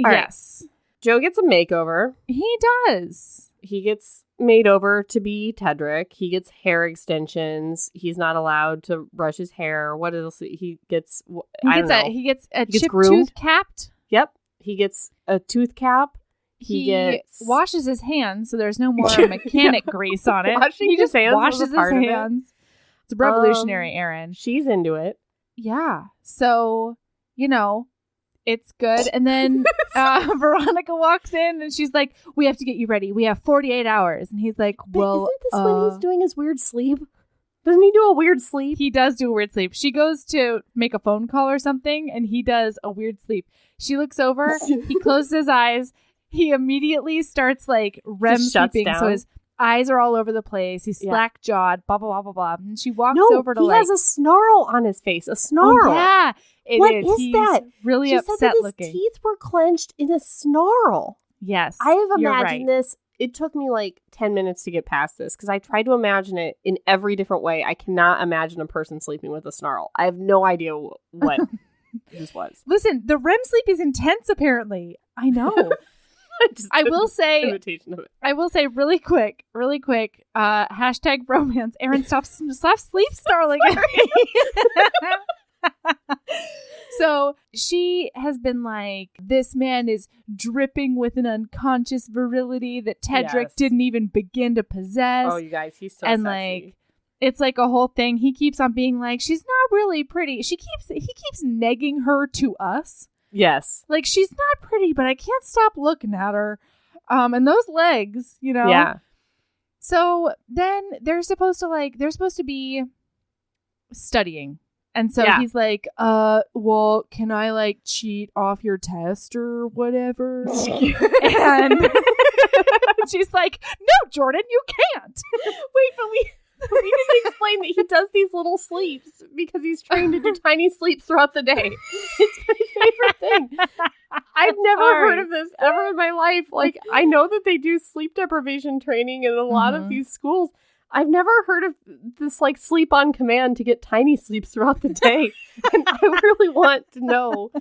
All yes. Right. Joe gets a makeover. He does. He gets made over to be Tedric. He gets hair extensions. He's not allowed to brush his hair. What else? He gets He gets a chip tooth capped. Yep. He gets a tooth cap. He washes his hands, so there's no more mechanic grease on it. He just washes his hands. It's revolutionary, Erin. She's into it. Yeah. So, it's good. And then Veronica walks in and she's like, we have to get you ready. We have 48 hours. And he's like, well, isn't this when he's doing his weird sleep? Doesn't he do a weird sleep? He does do a weird sleep. She goes to make a phone call or something and he does a weird sleep. She looks over. He closes his eyes. He immediately starts like REM sleeping. So his eyes are all over the place. He's slack-jawed, blah, blah, blah, blah, blah. And she walks over to he has a snarl on his face. A snarl. Oh, yeah. What is that? Really she upset said that looking. His teeth were clenched in a snarl. Yes. I have imagined this. It took me like 10 minutes to get past this because I tried to imagine it in every different way. I cannot imagine a person sleeping with a snarl. I have no idea what this was. Listen, the REM sleep is intense, apparently. I know. I will say really quick, hashtag bromance. Erin, stop sleep snarling at me. So she has been like, this man is dripping with an unconscious virility that Tedric didn't even begin to possess. Oh, you guys, he's so and sexy. Like, it's like a whole thing. He keeps on being like, she's not really pretty. He keeps negging her to us. Yes. Like, she's not pretty, but I can't stop looking at her. And those legs, Yeah. So then they're supposed to be studying. And so he's like, well, can I like cheat off your test or whatever? And she's like, no, Jordan, you can't. Wait, but we didn't explain that he does these little sleeps because he's trained to do tiny sleeps throughout the day. It's my favorite thing. I've never heard of this ever in my life. Like, I know that they do sleep deprivation training in a lot of these schools. I've never heard of this, like, sleep on command to get tiny sleeps throughout the day. And I really want to know,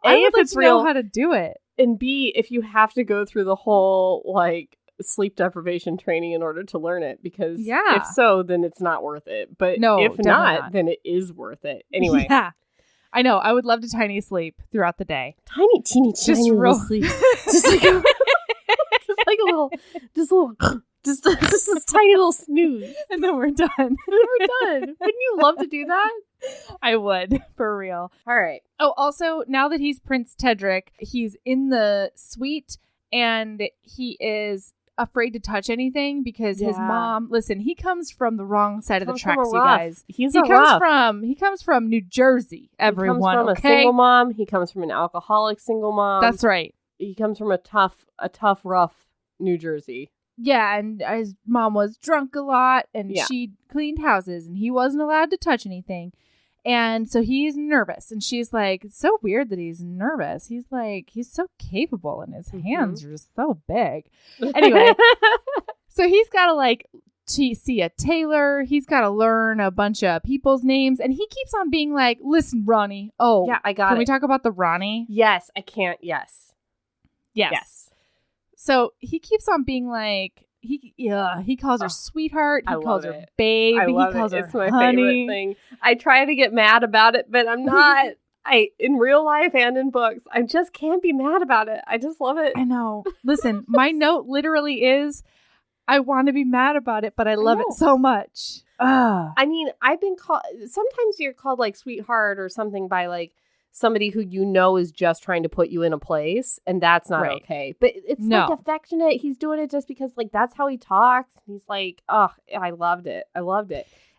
A, if it's real, know how to do it. And B, if you have to go through the whole, like, sleep deprivation training in order to learn it. Because if so, then it's not worth it. But if not, then it is worth it. Anyway. Yeah. I know. I would love to tiny sleep throughout the day. Tiny little sleep. Just like just this tiny little snooze. And then we're done. We're done. Wouldn't you love to do that? I would, for real. All right. Oh, also, now that he's Prince Tedric, he's in the suite and he is afraid to touch anything because his mom, listen, he comes from the wrong side of the tracks, you guys. He comes from New Jersey, everyone. He comes from a single mom. He comes from an alcoholic single mom. That's right. He comes from a tough, rough New Jersey. Yeah, and his mom was drunk a lot and she cleaned houses and he wasn't allowed to touch anything. And so he's nervous and she's like, it's so weird that he's nervous. He's like, he's so capable and his hands are just so big. Anyway, so he's got to like see a tailor. He's got to learn a bunch of people's names. And he keeps on being like, listen, Ronnie. Oh, yeah, I got it. Can we talk about the Ronnie? Yes, I can't. Yes. So he keeps on being like, he calls her sweetheart. He calls her it. babe. I love he calls it. her It's my honey. favorite thing. I try to get mad about it, but I'm not. In real life and in books, I just can't be mad about it. I just love it. I know. Listen, my note literally is, I want to be mad about it, but I love it so much. I mean, I've been called, sometimes you're called like sweetheart or something by like somebody who you know is just trying to put you in a place, and that's not okay. But it's like affectionate. He's doing it just because like that's how he talks. He's like, oh, I loved it.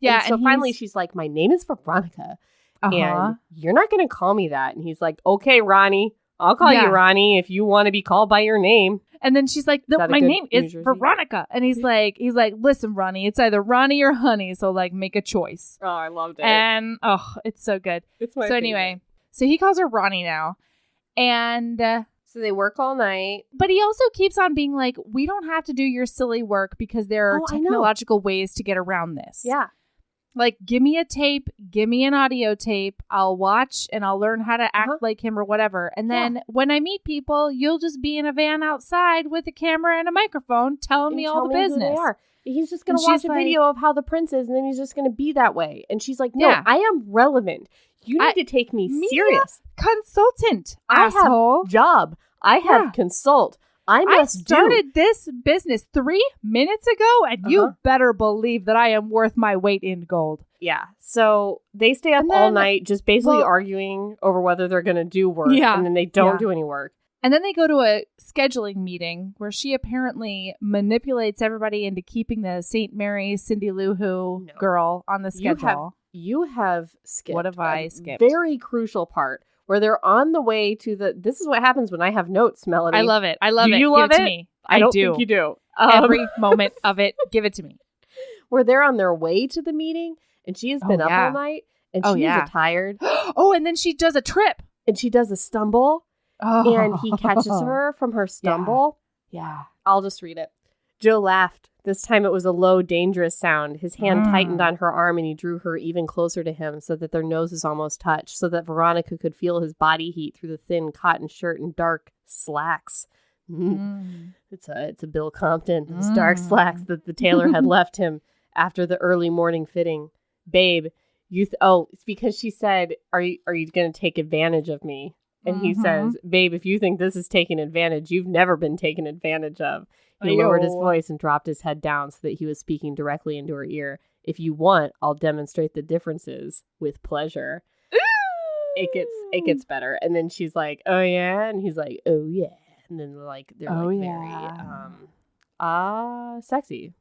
Yeah. And so finally she's like, my name is Veronica. And you're not going to call me that. And he's like, okay, Ronnie, I'll call you Ronnie if you want to be called by your name. And then she's like, my name is Veronica. And he's like, listen, Ronnie, it's either Ronnie or honey. So like, make a choice. Oh, I loved it. And it's so good. It's my favorite. Anyway, so he calls her Ronnie now. And so they work all night. But he also keeps on being like, we don't have to do your silly work because there are technological ways to get around this. Yeah. Like, give me a tape, give me an audio tape. I'll watch and I'll learn how to act like him or whatever. And then when I meet people, you'll just be in a van outside with a camera and a microphone telling me all the business. Who they are. He's just going to watch a video of how the prince is, and then he's just going to be that way. And she's like, no, I am relevant. You need to take me serious. Consultant, I asshole. have job. I have consult. I started this business 3 minutes ago, and you better believe that I am worth my weight in gold. Yeah. So they stay up all night just basically arguing over whether they're going to do work, and then they don't do any work. And then they go to a scheduling meeting where she apparently manipulates everybody into keeping the St. Mary Cindy Lou Who girl on the schedule. You have skipped. What have I skipped? Very crucial part. Where they're on the way to this is what happens when I have notes, Melody. I love it. Do you love Give it it? to me. I don't think you do. Every moment of it, give it to me. Where they're on their way to the meeting, and she has been up all night, and she's tired. And then she does a trip. And she does a stumble, and he catches her from her stumble. Yeah. I'll just read it. Joe laughed. This time it was a low, dangerous sound. His hand tightened on her arm, and he drew her even closer to him so that their noses almost touched, so that Veronica could feel his body heat through the thin cotton shirt and dark slacks. It's a Bill Compton. Those dark slacks that the tailor had left him after the early morning fitting. Babe, it's because she said, are you going to take advantage of me? And he says, babe, if you think this is taking advantage, you've never been taken advantage of. He lowered his voice and dropped his head down so that he was speaking directly into her ear. If you want, I'll demonstrate the differences with pleasure. It gets better. And then she's like, oh yeah? And he's like, oh yeah. And then very sexy.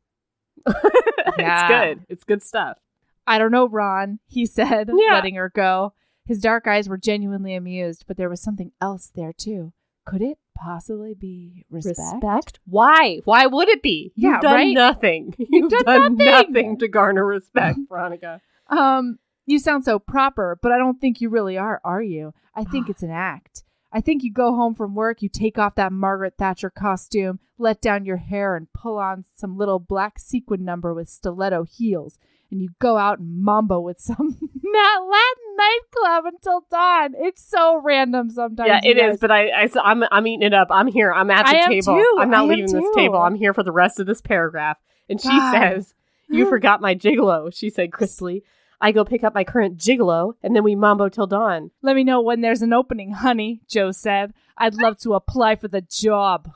It's good. It's good stuff. I don't know, Ron, he said, letting her go. His dark eyes were genuinely amused, but there was something else there too. Could it possibly be respect? Why? Why would it be? You've done nothing. You've done nothing to garner respect, Veronica. You sound so proper, but I don't think you really are you? I think it's an act. I think you go home from work, you take off that Margaret Thatcher costume, let down your hair, and pull on some little black sequin number with stiletto heels, and you go out and mambo with some Latin nightclub until dawn. It's so random sometimes. Yeah, it is, but I'm eating it up. I'm here. I'm at the table. Too. I'm not leaving this table. I'm here for the rest of this paragraph. And she says, you forgot my gigolo, she said crisply. I go pick up my current gigolo, and then we mambo till dawn. Let me know when there's an opening, honey, Joe said. I'd love to apply for the job.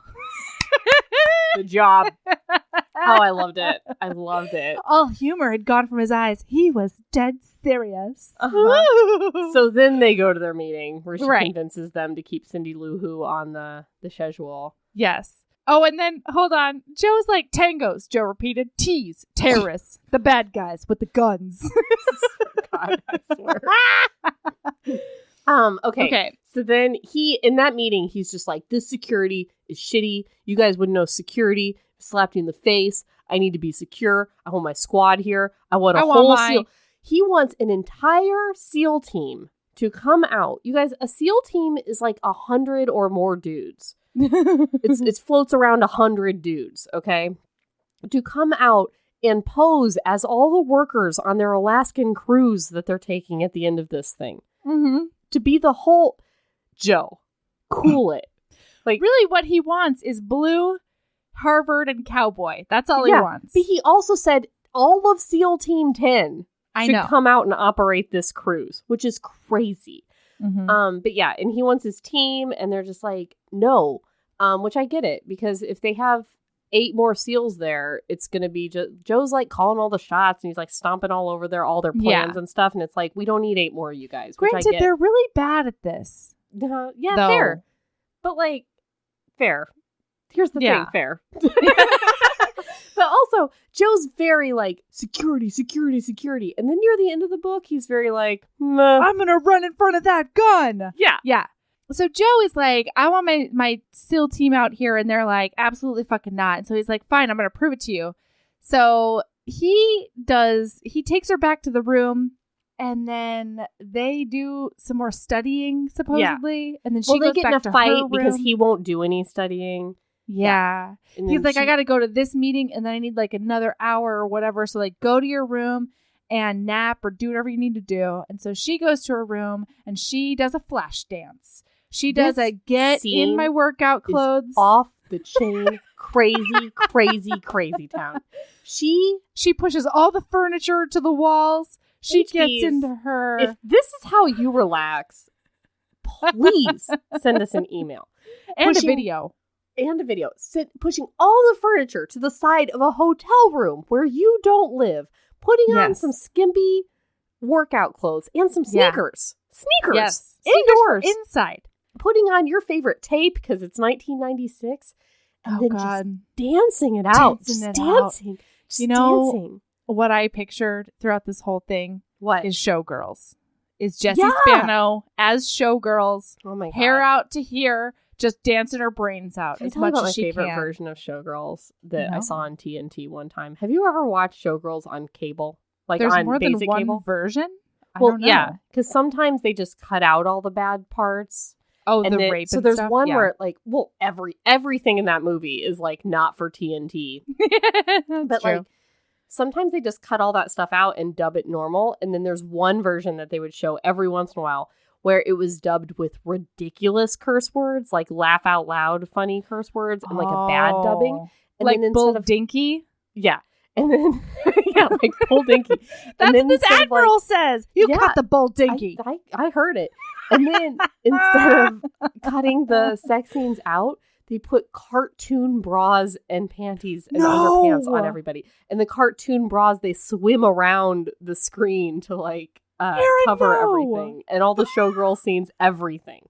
The job. Oh, I loved it. I loved it. All humor had gone from his eyes. He was dead serious. So then they go to their meeting where she convinces them to keep Cindy Lou Who on the schedule. Yes. Oh, and then, hold on. Joe's like, tangos, Joe repeated. Tease, terrorists, the bad guys with the guns. God, I swear. Okay. So then in that meeting, he's just like, this security is shitty. You guys wouldn't know security. Slapped you in the face. I need to be secure. I want my squad here. I want SEAL. He wants an entire SEAL team to come out. You guys, a SEAL team is like 100 or more dudes. It floats around 100 dudes, okay? To come out and pose as all the workers on their Alaskan cruise that they're taking at the end of this thing. To be the whole... Joe, cool it. Like, really what he wants is blue Harvard, and cowboy. That's all he wants. But he also said all of SEAL Team 10 should come out and operate this cruise, which is crazy. Mm-hmm. But yeah, and he wants his team, and they're just like, no. Which I get it, because if they have 8 more SEALs there, it's going to be Joe's like calling all the shots, and he's like stomping all over all their plans and stuff, and it's like, we don't need 8 more of you guys. Granted, they're really bad at this. Yeah, fair. But like, fair. Here's the thing, fair. But also, Joe's very like, security. And then near the end of the book, he's very like, meh. I'm going to run in front of that gun. Yeah. Yeah. So Joe is like, I want my SEAL team out here. And they're like, absolutely fucking not. And so he's like, fine, I'm going to prove it to you. So he takes her back to the room. And then they do some more studying, supposedly. Yeah. And then she goes they get back in a fight her room. because he won't do any studying. Yeah. He's like, I got to go to this meeting and then I need like another hour or whatever. So like, go to your room and nap or do whatever you need to do. And so she goes to her room and she does a flash dance. She does a get in my workout clothes. Off the chain. crazy town. She pushes all the furniture to the walls. She gets into her. If this is how you relax, please send us an email. And a video. Pushing all the furniture to the side of a hotel room where you don't live. Putting on some skimpy workout clothes and some sneakers. Sneakers. Yes. Indoors. Inside. Putting on your favorite tape because it's 1996. And then just dancing it out. Dancing. Dancing. What I pictured throughout this whole thing is Showgirls. Is Jessie Spano as Showgirls. Oh my God. Hair out to here. Just dancing her brains out as much as she can. My favorite version of Showgirls that I saw on TNT one time. Have you ever watched Showgirls on cable? Like There's on more than basic one cable? Version? I Well, don't know. yeah, because sometimes they just cut out all the bad parts. Oh, and the rape. So there's one where like, well, everything in that movie is like not for TNT. But true. like sometimes they just cut all that stuff out and dub it normal. And then there's one version that they would show every once in a while where it was dubbed with ridiculous curse words, like laugh out loud funny curse words, and like a bad dubbing. And like then Bull Dinky? Yeah. And then, like Bull Dinky. That's what this Admiral says. You cut the Bull Dinky. I heard it. And then instead of cutting the sex scenes out, they put cartoon bras and panties and underpants on everybody. And the cartoon bras, they swim around the screen to like cover everything. And all the showgirl scenes, everything.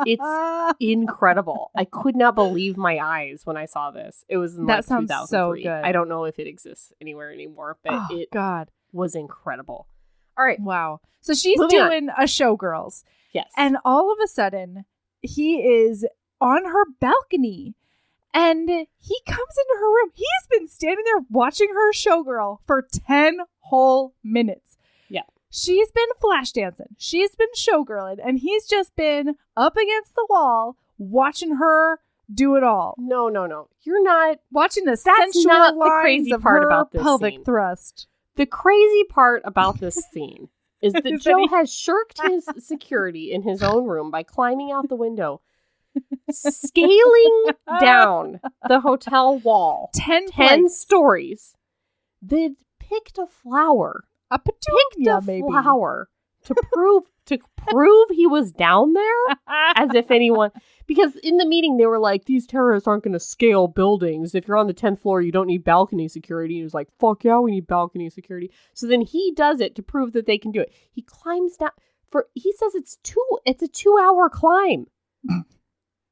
It's incredible. I could not believe my eyes when I saw this. It was in like 2003. So good. I don't know if it exists anywhere anymore, but it was incredible. All right. Wow. So she's doing a Showgirls. Yes. And all of a sudden, he is on her balcony. And he comes into her room. He's been standing there watching her Showgirl for 10 whole minutes. Yeah. She's been flash dancing. She's been showgirling. And he's just been up against the wall watching her do it all. No. You're not watching the sensual not lines the crazy of part her about this pelvic scene. thrust. The crazy part about this scene is that Joe has shirked his security in his own room by climbing out the window, scaling down the hotel wall 10 stories, then picked a flower. A petunia, maybe. Flower to prove he was down there, as if anyone. Because in the meeting they were like, these terrorists aren't going to scale buildings. If you're on the 10th floor, you don't need balcony security. He was like, fuck yeah, we need balcony security. So then he does it to prove that they can do it. He climbs down he says it's a 2-hour climb.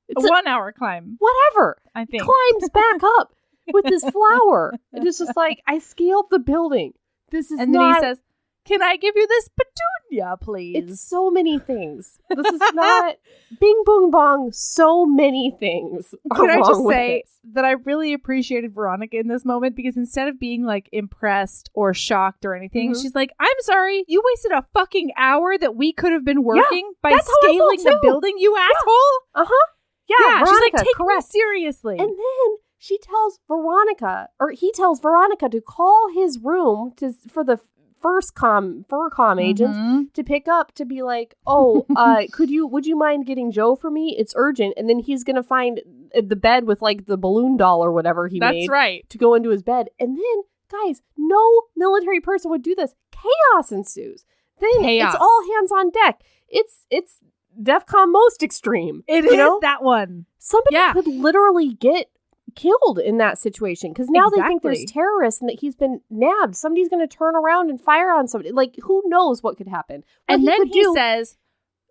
It's a 1 hour climb. Whatever. I think. Climbs back up with this flower. And it's just like, I scaled the building. This is and then he says, can I give you this petunia, please? It's so many things. This is not bing, boom, bong. So many things. Can I just say that I really appreciated Veronica in this moment because instead of being like impressed or shocked or anything, she's like, I'm sorry, you wasted a fucking hour that we could have been working by scaling the building, you asshole. Yeah, she's like, take me seriously. And then he tells Veronica to call his room for the first FurCom agent to pick up to be like, oh, would you mind getting Joe for me? It's urgent. And then he's going to find the bed with like the balloon doll or whatever he made. That's right. To go into his bed. And then, guys, no military person would do this. Chaos ensues. Then it's all hands on deck. It's DEFCON most extreme. It is that one. Somebody could literally get killed in that situation because now they think there's terrorists and that he's been nabbed. Somebody's going to turn around and fire on somebody. Like, who knows what could happen? And then he says,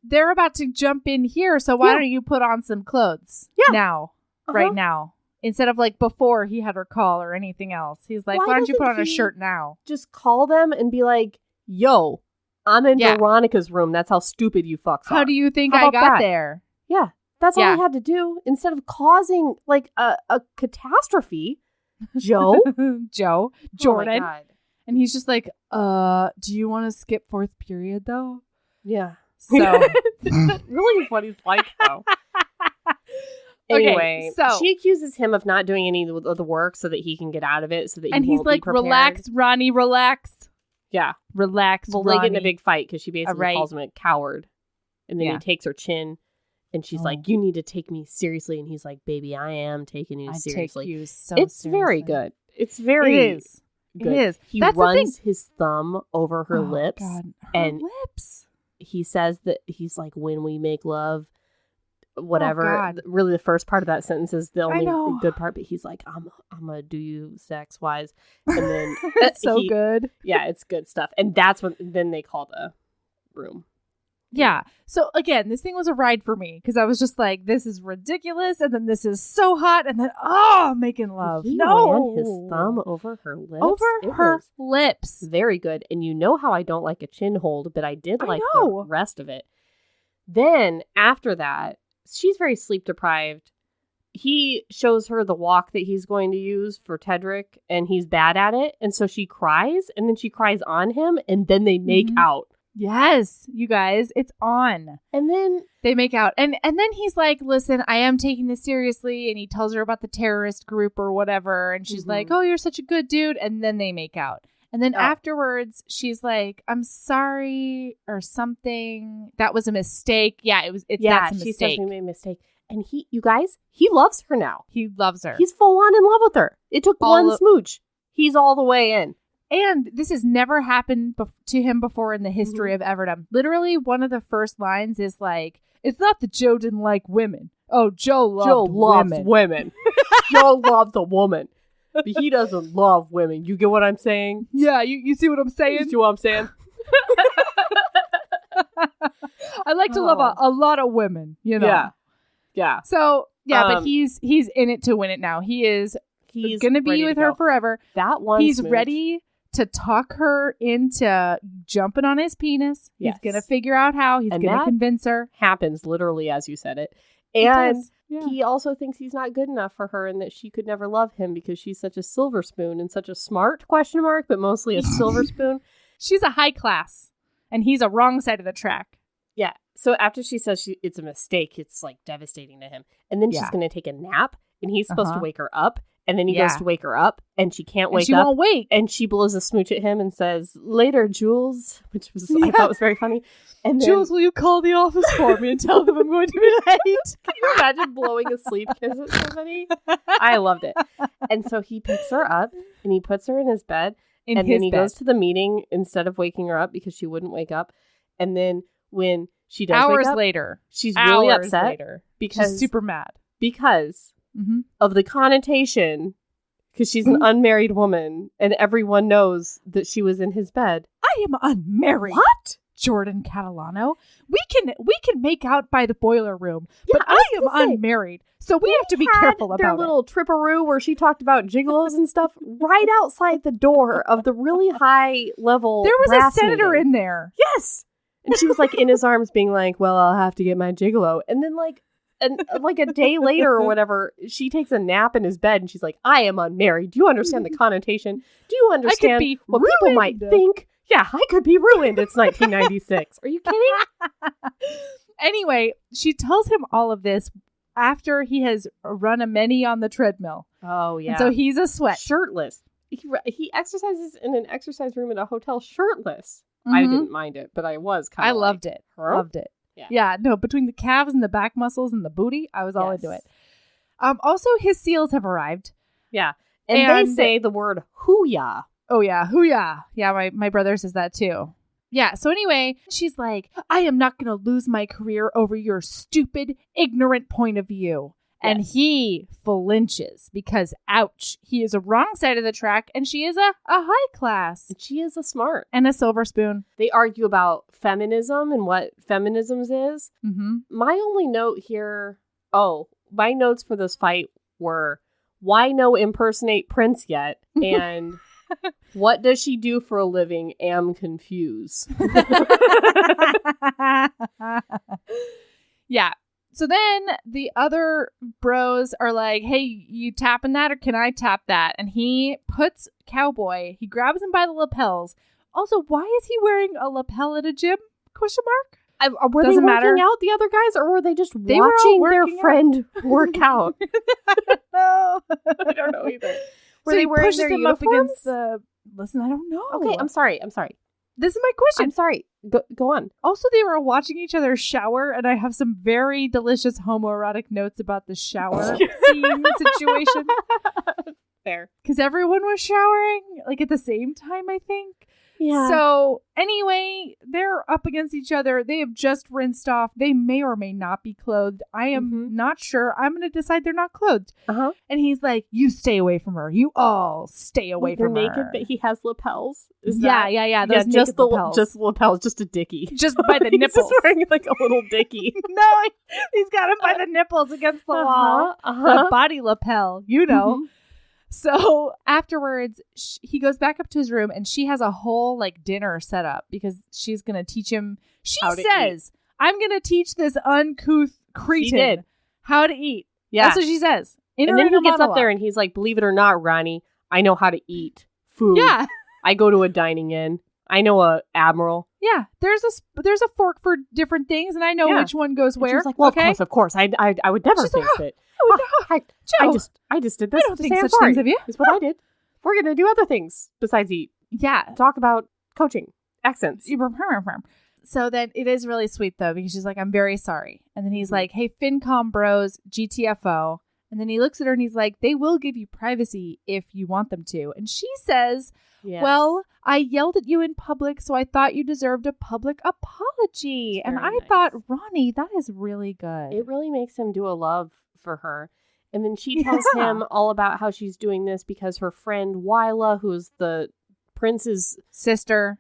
they're about to jump in here, so why don't you put on some clothes now, right now? Instead of like before he had her call or anything else. He's like, why don't you put on a shirt now? Just call them and be like, yo, I'm in Veronica's room. That's how stupid you fucks are. How do you think I got there? Yeah. That's all he had to do instead of causing like a catastrophe. Jordan. Oh and he's just like, do you want to skip 4th period though? Yeah. So that really is what he's like though. Anyway, so she accuses him of not doing any of the work so that he can get out of it. And he's like, relax, Ronnie, relax. Yeah. Relax, well, Ronnie. They get in a big fight because she basically calls him a coward. And then he takes her chin. And she's like, you need to take me seriously. And he's like, baby, I am taking you seriously. Take you so it's seriously. Very good. It's very good. It is. He runs his thumb over her lips. God. Lips. He says that he's like, when we make love, whatever. Really, the first part of that sentence is the only good part. But he's like, I'm going to do you sex wise. And then it's so good. Yeah, it's good stuff. And that's when then they call the room. Yeah. So again, this thing was a ride for me because I was just like, this is ridiculous. And then this is so hot. And then, making love. He ran his thumb over her lips. Lips. Very good. And you know how I don't like a chin hold, but I did like the rest of it. Then after that, she's very sleep deprived. He shows her the walk that he's going to use for Tedrick and he's bad at it. And so she cries and then she cries on him and then they make out. Yes, you guys, it's on. And then they make out. And then he's like, listen, I am taking this seriously. And he tells her about the terrorist group or whatever. And she's like, oh, you're such a good dude. And then they make out. And then afterwards, she's like, I'm sorry or something. That was a mistake. Yeah, that's a mistake. She says we made a mistake. And he loves her now. He loves her. He's full on in love with her. It took one smooch. He's all the way in. And this has never happened to him before in the history of Everdom. Literally, one of the first lines is like, it's not that Joe didn't like women. Oh, Joe loves women. Joe loves a woman. But he doesn't love women. You get what I'm saying? Yeah, you see what I'm saying? You see what I'm saying? I like to love a lot of women, you know? Yeah. So, but he's in it to win it now. He's going to be with her forever. That one He's ready to talk her into jumping on his penis. Yes. He's going to figure out how. He's going to convince her. Happens literally as you said it. And he also thinks he's not good enough for her and that she could never love him because she's such a silver spoon and such a smart ? But mostly a silver spoon. She's a high class and he's a wrong side of the track. Yeah. So after she says it's a mistake, it's like devastating to him. And then she's going to take a nap and he's supposed to wake her up. And then he goes to wake her up and she can't wake up. She won't wake. And she blows a smooch at him and says, later, Jules, which was I thought was very funny. And then, Jules, will you call the office for me and tell them I'm going to be late? Can you imagine blowing a sleep kiss at somebody? I loved it. And so he picks her up and he puts her in his bed. And then he goes to the meeting instead of waking her up because she wouldn't wake up. And then when she does wake up, later, she's really upset because she's super mad. Because of the connotation, because she's an unmarried woman and everyone knows that she was in his bed. I am unmarried. What? Jordan Catalano. We can make out by the boiler room, but I am unmarried. So we have to be careful about their little tripperoo where she talked about gigolos and stuff right outside the door of the really high level. There was a senator in there. Yes. And she was like in his arms being like, well, I'll have to get my gigolo. And then like a day later or whatever, she takes a nap in his bed and she's like, I am unmarried. Do you understand the connotation? Do you understand what people might think? Yeah, I could be ruined. It's 1996. Are you kidding? Anyway, she tells him all of this after he has run a many on the treadmill. Oh, yeah. And so he's a sweat. Shirtless. He exercises in an exercise room at a hotel shirtless. I didn't mind it, but I was kind of loved it. Huh? Loved it. Yeah, no, between the calves and the back muscles and the booty, I was all into it. Also, his seals have arrived. Yeah. And they say the word hoo-ya. Oh, yeah. Hoo-ya. Yeah, my brother says that too. Yeah, so anyway, she's like, I am not going to lose my career over your stupid, ignorant point of view. Yes. And he flinches because, ouch, he is a wrong side of the track and she is a high class. And she is a smart. And a silver spoon. They argue about feminism and what feminism is. Mm-hmm. My only note here, my notes for this fight were, why no impersonate Prince yet? And what does she do for a living? Am confused. Yeah. So then the other bros are like, hey, you tapping that or can I tap that? And he puts Cowboy, he grabs him by the lapels. Also, why is he wearing a lapel at a gym? Question mark? Were they working out, the other guys, or were they just watching their friend work out? No. I don't know either. Were they wearing their uniforms? Up against the... Listen, I don't know. Okay, I'm sorry. This is my question. I'm sorry. Go on. Also, they were watching each other shower, and I have some very delicious homoerotic notes about the shower scene situation. Fair. Because everyone was showering, like, at the same time, I think. Yeah. So, anyway, they're up against each other. They have just rinsed off. They may or may not be clothed. I am not sure. I'm going to decide they're not clothed. Uh-huh. And he's like, you stay away from her. You all stay away from her. They're naked, but he has lapels. Yeah. Those just the lapels. Just lapels, just a dickie. Just by the nipples. He's wearing like a little dickie. No, he's got him by the nipples against the wall. The body lapel, you know. Mm-hmm. So afterwards, he goes back up to his room and she has a whole like dinner set up because she's going to teach him. She says, I'm going to teach this uncouth cretin how to eat. Yeah. That's what she says. And then he gets up there and he's like, believe it or not, Ronnie, I know how to eat food. Yeah. I go to a dining inn. I know a Admiral. Yeah. There's a fork for different things and I know which one goes where. She's like, well, of course. I would never think that. I just did this. I don't think such things of you. Is what I did. We're going to do other things besides eat. Yeah. Talk about coaching. Accents. So then it is really sweet, though, because she's like, I'm very sorry. And then he's like, hey, FinCom bros, GTFO. And then he looks at her and he's like, they will give you privacy if you want them to. And she says, well, I yelled at you in public, so I thought you deserved a public apology. And I thought, Ronnie, that is really good. It really makes him do a love for her. And then she tells him all about how she's doing this because her friend Wyla, who's the prince's sister,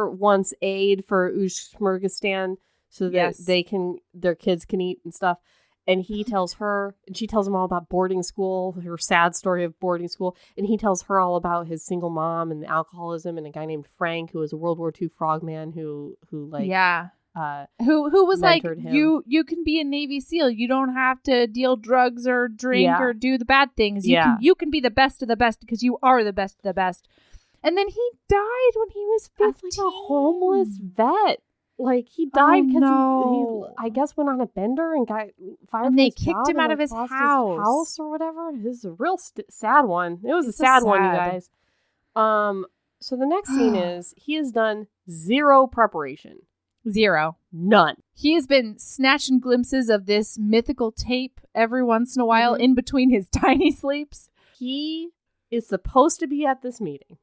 wants aid for Uzbekistan so that their kids can eat and stuff. And he tells her, and she tells him all about boarding school, her sad story of boarding school. And he tells her all about his single mom and alcoholism and a guy named Frank, who was a World War II frogman who was like, him. You can be a Navy SEAL. You don't have to deal drugs or drink or do the bad things. You can be the best of the best because you are the best of the best. And then he died when he was 15. As like a homeless vet. Like, he died because he, I guess, went on a bender and got fired from his job. And they kicked him out of his house or whatever. This is a real sad one. It was a sad one, you guys. So the next scene is he has done zero preparation. Zero. None. He has been snatching glimpses of this mythical tape every once in a while in between his tiny sleeps. He is supposed to be at this meeting.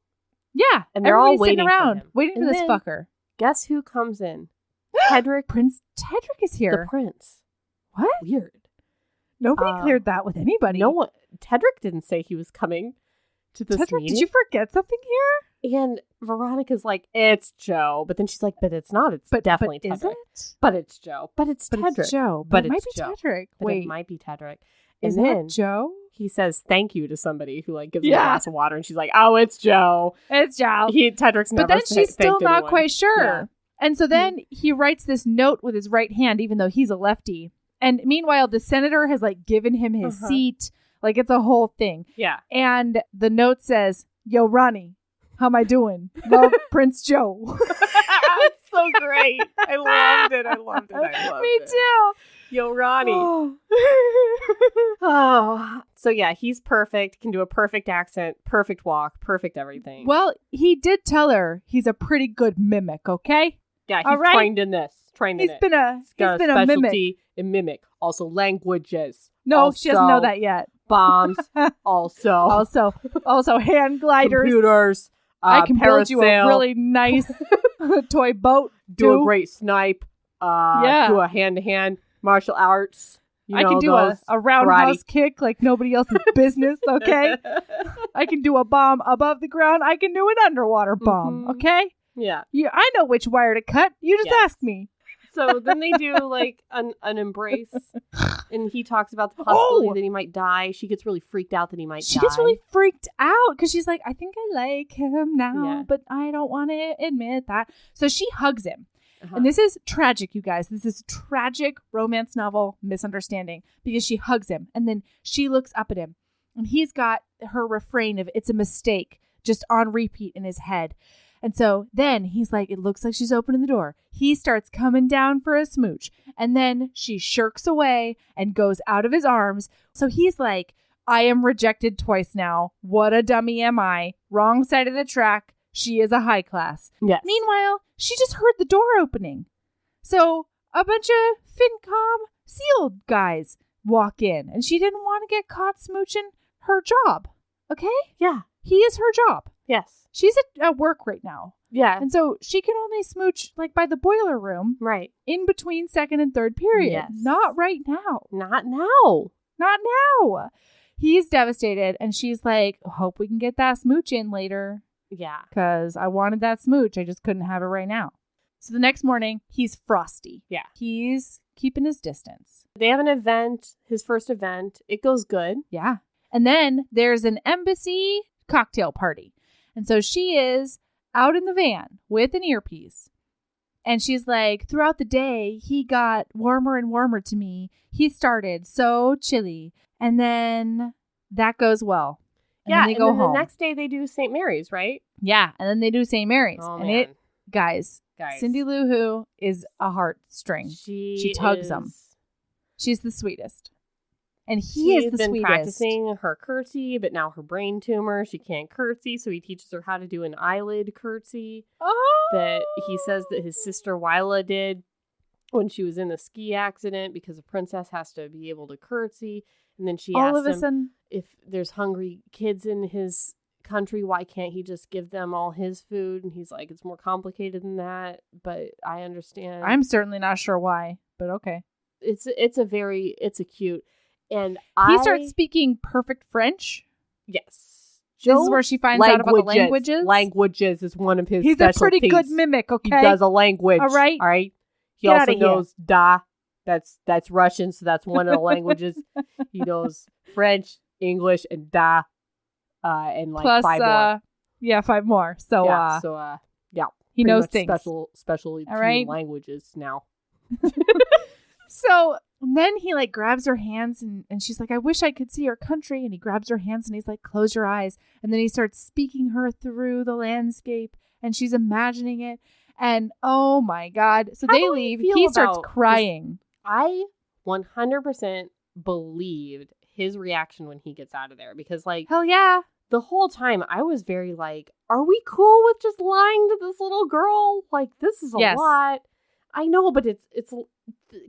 Yeah. And they're all waiting around, for for this fucker. Guess who comes in? Tedrick. Prince Tedrick is here. The prince. What? Weird. Nobody cleared that with anybody. No one. Tedrick didn't say he was coming to this meeting. Did you forget something here? And Veronica's like, it's Joe. But then she's like, but it's not. It's definitely Tedrick. Is it? But it's Joe. But it's Tedrick. It's Joe. But it might be Joe. Tedrick. Wait. It might be Tedrick. Is that Joe? He says thank you to somebody who like gives him a glass of water. And she's like, oh, it's Joe. It's Joe. Tedrick's never But then she's still not quite sure. Yeah. And so then he writes this note with his right hand, even though he's a lefty. And meanwhile, the senator has like given him his seat. Like, it's a whole thing. Yeah. And the note says, yo, Ronnie, how am I doing? Love, Prince Joe. It's so great. I loved it. Me too. Yo, Ronnie. So yeah, he's perfect. Can do a perfect accent, perfect walk, perfect everything. Well, he did tell her he's a pretty good mimic, okay? Yeah, he's All right? trained in this. He's been a mimic. Specialty in mimic. Also languages. No, she doesn't know that yet. Bombs. also hand gliders. Computers. I can build you a parasail, really nice toy boat. do a great snipe. Do a hand-to-hand martial arts. I can do a roundhouse kick like nobody else's business, okay? I can do a bomb above the ground. I can do an underwater bomb, okay? Yeah. I know which wire to cut. You just ask me. So then they do like an embrace, and he talks about the possibility that he might die. She gets really freaked out that he might die. She gets really freaked out because she's like, I think I like him now, but I don't want to admit that. So she hugs him. And this is tragic, you guys. This is tragic romance novel misunderstanding because she hugs him and then she looks up at him and he's got her refrain of "it's a mistake" just on repeat in his head. And so then he's like, it looks like she's opening the door. He starts coming down for a smooch. And then she shirks away and goes out of his arms. So he's like, I am rejected twice now. What a dummy am I? Wrong side of the track. She is a high class. Yes. Meanwhile, she just heard the door opening. So a bunch of FinCom SEAL guys walk in. And she didn't want to get caught smooching her job. Okay? Yeah. He is her job. Yes. She's at work right now. Yeah. And so she can only smooch like by the boiler room. Right. In between second and third period. Yes. Not right now. Not now. Not now. He's devastated. And she's like, hope we can get that smooch in later. Yeah. Because I wanted that smooch. I just couldn't have it right now. So the next morning, he's frosty. Yeah. He's keeping his distance. They have an event, his first event. It goes good. Yeah. And then there's an embassy cocktail party. And so she is out in the van with an earpiece. And she's like, throughout the day, he got warmer and warmer to me. He started so chilly. And then that goes well. And then they go home. The next day they do St. Mary's, right? Yeah. And then they do St. Mary's. Oh, and man. Guys, Cindy Lou Who is a heartstring. She tugs him. She's the sweetest. And he is the sweetest. She's been practicing her curtsy, but now her brain tumor, she can't curtsy, so he teaches her how to do an eyelid curtsy that he says that his sister Wyla did when she was in a ski accident because a princess has to be able to curtsy. And then she asked him if there's hungry kids in his country, why can't he just give them all his food? And he's like, it's more complicated than that, but I understand. I'm certainly not sure why, but okay. It's a cute. And he starts speaking perfect French. Yes. This is where she finds out about the languages. Languages is one of his He's specialties. a pretty good mimic, okay? He does a language. All right. He also knows da. That's Russian, so that's one of the languages. He knows French, English, and da. And like plus, 5 more. Yeah, 5 more. So he knows things. Specially languages now. So then he like grabs her hands and she's like, I wish I could see your country. And he grabs her hands and he's like, close your eyes. And then he starts speaking her through the landscape and she's imagining it. And oh my God. So they leave. He starts crying. I 100% believed his reaction when he gets out of there because like, hell yeah. The whole time I was very like, are we cool with just lying to this little girl? Like, this is a lot. I know, but it's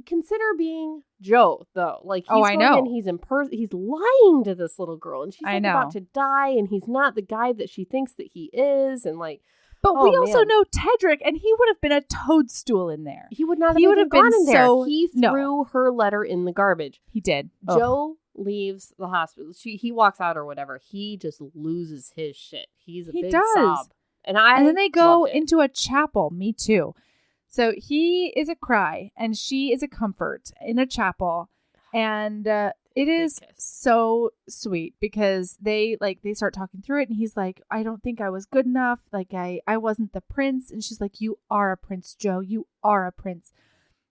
consider being Joe though. Like he's I know. And he's he's lying to this little girl and she's like about to die and he's not the guy that she thinks that he is and like. But we also know Tedrick and he would have been a toadstool in there. He would not have even gone in there. He threw her letter in the garbage. He did. Joe leaves the hospital. He walks out or whatever. He just loses his shit. He's a big sob. And then they go into a chapel. Me too. So he is a cry and she is a comfort in a chapel. And it is so sweet because they start talking through it and he's like, I don't think I was good enough. Like I wasn't the prince. And she's like, you are a prince, Joe. You are a prince.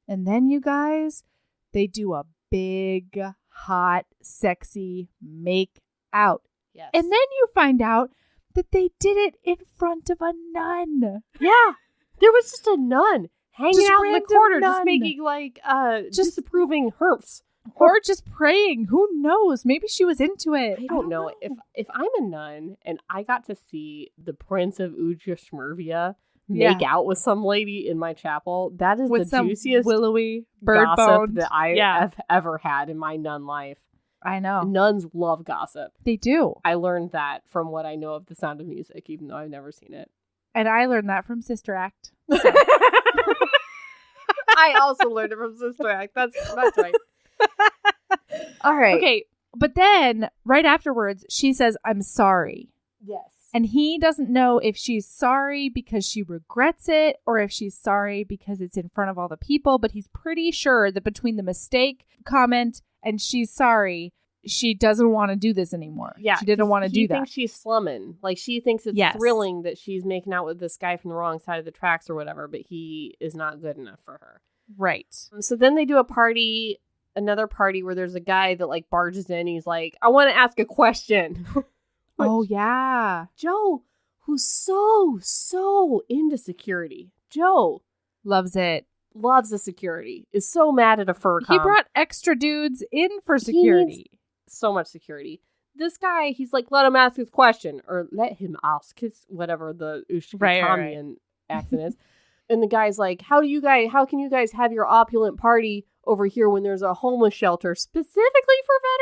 And then you guys, they do a big, hot, sexy make out. Yes. And then you find out that they did it in front of a nun. Yeah. There was just a nun hanging out in the corner, just making disapproving herps. Or just praying. Who knows? Maybe she was into it. I don't know. If I'm a nun and I got to see the Prince of Uja Shmervia make out with some lady in my chapel, that is with the some juiciest willowy bird gossip bone that I have ever had in my nun life. I know. Nuns love gossip. They do. I learned that from what I know of The Sound of Music, even though I've never seen it. And I learned that from Sister Act. I also learned it from Sister Act. That's right. All right. Okay, but then right afterwards, she says, "I'm sorry." Yes. And he doesn't know if she's sorry because she regrets it or if she's sorry because it's in front of all the people, but he's pretty sure that between the mistake comment and she's sorry, she doesn't want to do this anymore. Yeah. She didn't want to do that. He thinks she's slumming. Like, she thinks it's thrilling that she's making out with this guy from the wrong side of the tracks or whatever, but he is not good enough for her. Right. So then they do another party where there's a guy that like barges in. He's like, I want to ask a question. Oh, yeah. Joe, who's so into security. Joe. Loves it. Loves the security. Is so mad at a fur com. He brought extra dudes in for security. So much security. This guy, he's like, let him ask his question. Or let him ask his, whatever the Ushkatamian accent is. And the guy's like, how can you guys have your opulent party over here when there's a homeless shelter specifically for veterans, ?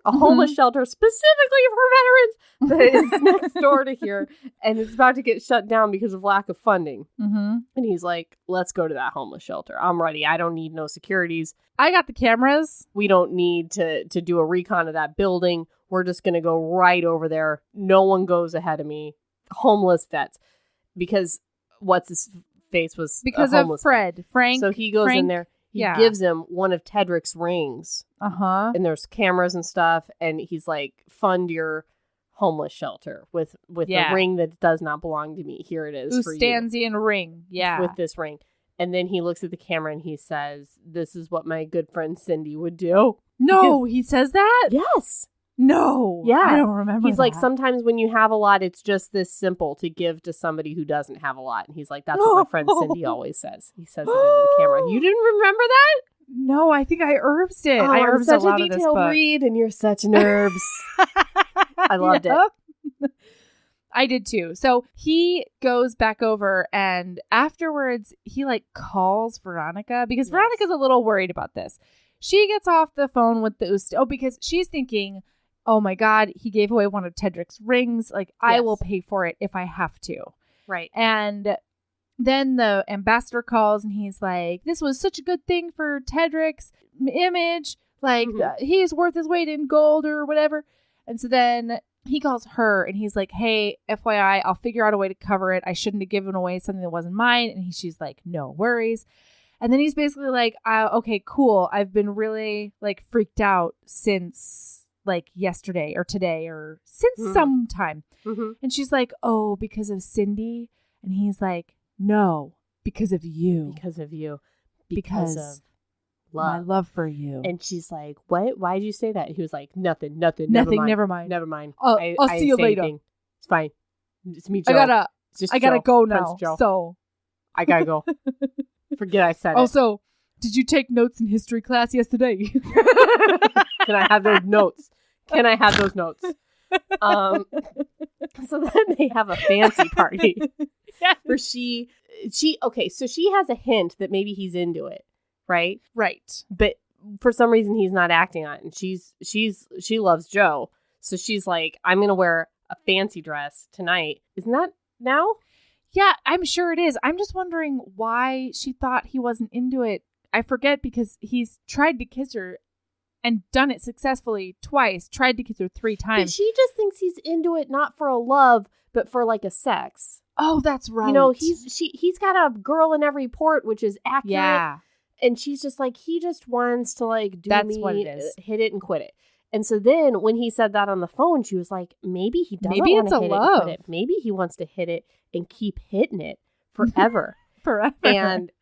A homeless shelter specifically for veterans that is next door to here. And it's about to get shut down because of lack of funding. Mm-hmm. And he's like, let's go to that homeless shelter. I'm ready. I don't need no securities. I got the cameras. We don't need to do a recon of that building. We're just going to go right over there. No one goes ahead of me. Homeless vets. Because what's his face was because of Frank. So he goes in there. He gives him one of Tedric's rings. Uh-huh. And there's cameras and stuff. And he's like, fund your homeless shelter with the ring that does not belong to me. Here it is for you. Ustanzian ring. Yeah. With this ring. And then he looks at the camera and he says, this is what my good friend Cindy would do. No, he says that? Yes. No. Yeah. I don't remember. He's like, sometimes when you have a lot, it's just this simple to give to somebody who doesn't have a lot. And he's like, that's what my friend Cindy always says. He says it into the camera. You didn't remember that? No, I think I herbsed it. Oh, I herbsed such a lot detailed of this book. read, and you're such an herbs. I loved it. I did too. So he goes back over and afterwards he like calls Veronica because Veronica's a little worried about this. She gets off the phone with the because she's thinking, oh my God, he gave away one of Tedric's rings. Like, I will pay for it if I have to. Right. And then the ambassador calls and he's like, this was such a good thing for Tedric's image. Like, he's worth his weight in gold or whatever. And so then he calls her and he's like, hey, FYI, I'll figure out a way to cover it. I shouldn't have given away something that wasn't mine. And she's like, no worries. And then he's basically like, okay, cool. I've been really like freaked out since like yesterday or today or since some time. Mm-hmm. And she's like, oh, because of Cindy? And he's like, no, because of you. Because of you. Because of love. My love for you. And she's like, what? Why did you say that? He was like, nothing, never mind. I'll see you later. Anything. It's fine. It's me, Joe. I gotta go now. So I gotta go. Forget I said it. Also, did you take notes in history class yesterday? Can I have those notes? So then they have a fancy party where she has a hint that maybe he's into it, right? Right. But for some reason he's not acting on it, and she loves Joe, so she's like, I'm gonna wear a fancy dress tonight. Isn't that now? Yeah, I'm sure it is. I'm just wondering why she thought he wasn't into it. I forget because he's tried to kiss her and done it successfully twice, tried to kiss her 3 times. But she just thinks he's into it not for a love, but for like a sex. Oh, that's right. You know, he's got a girl in every port, which is accurate. Yeah. And she's just like, he just wants to like do what it is. Hit it and quit it. And so then when he said that on the phone, she was like, maybe he doesn't want to hit it and quit it. Maybe he wants to hit it and keep hitting it forever. Forever. And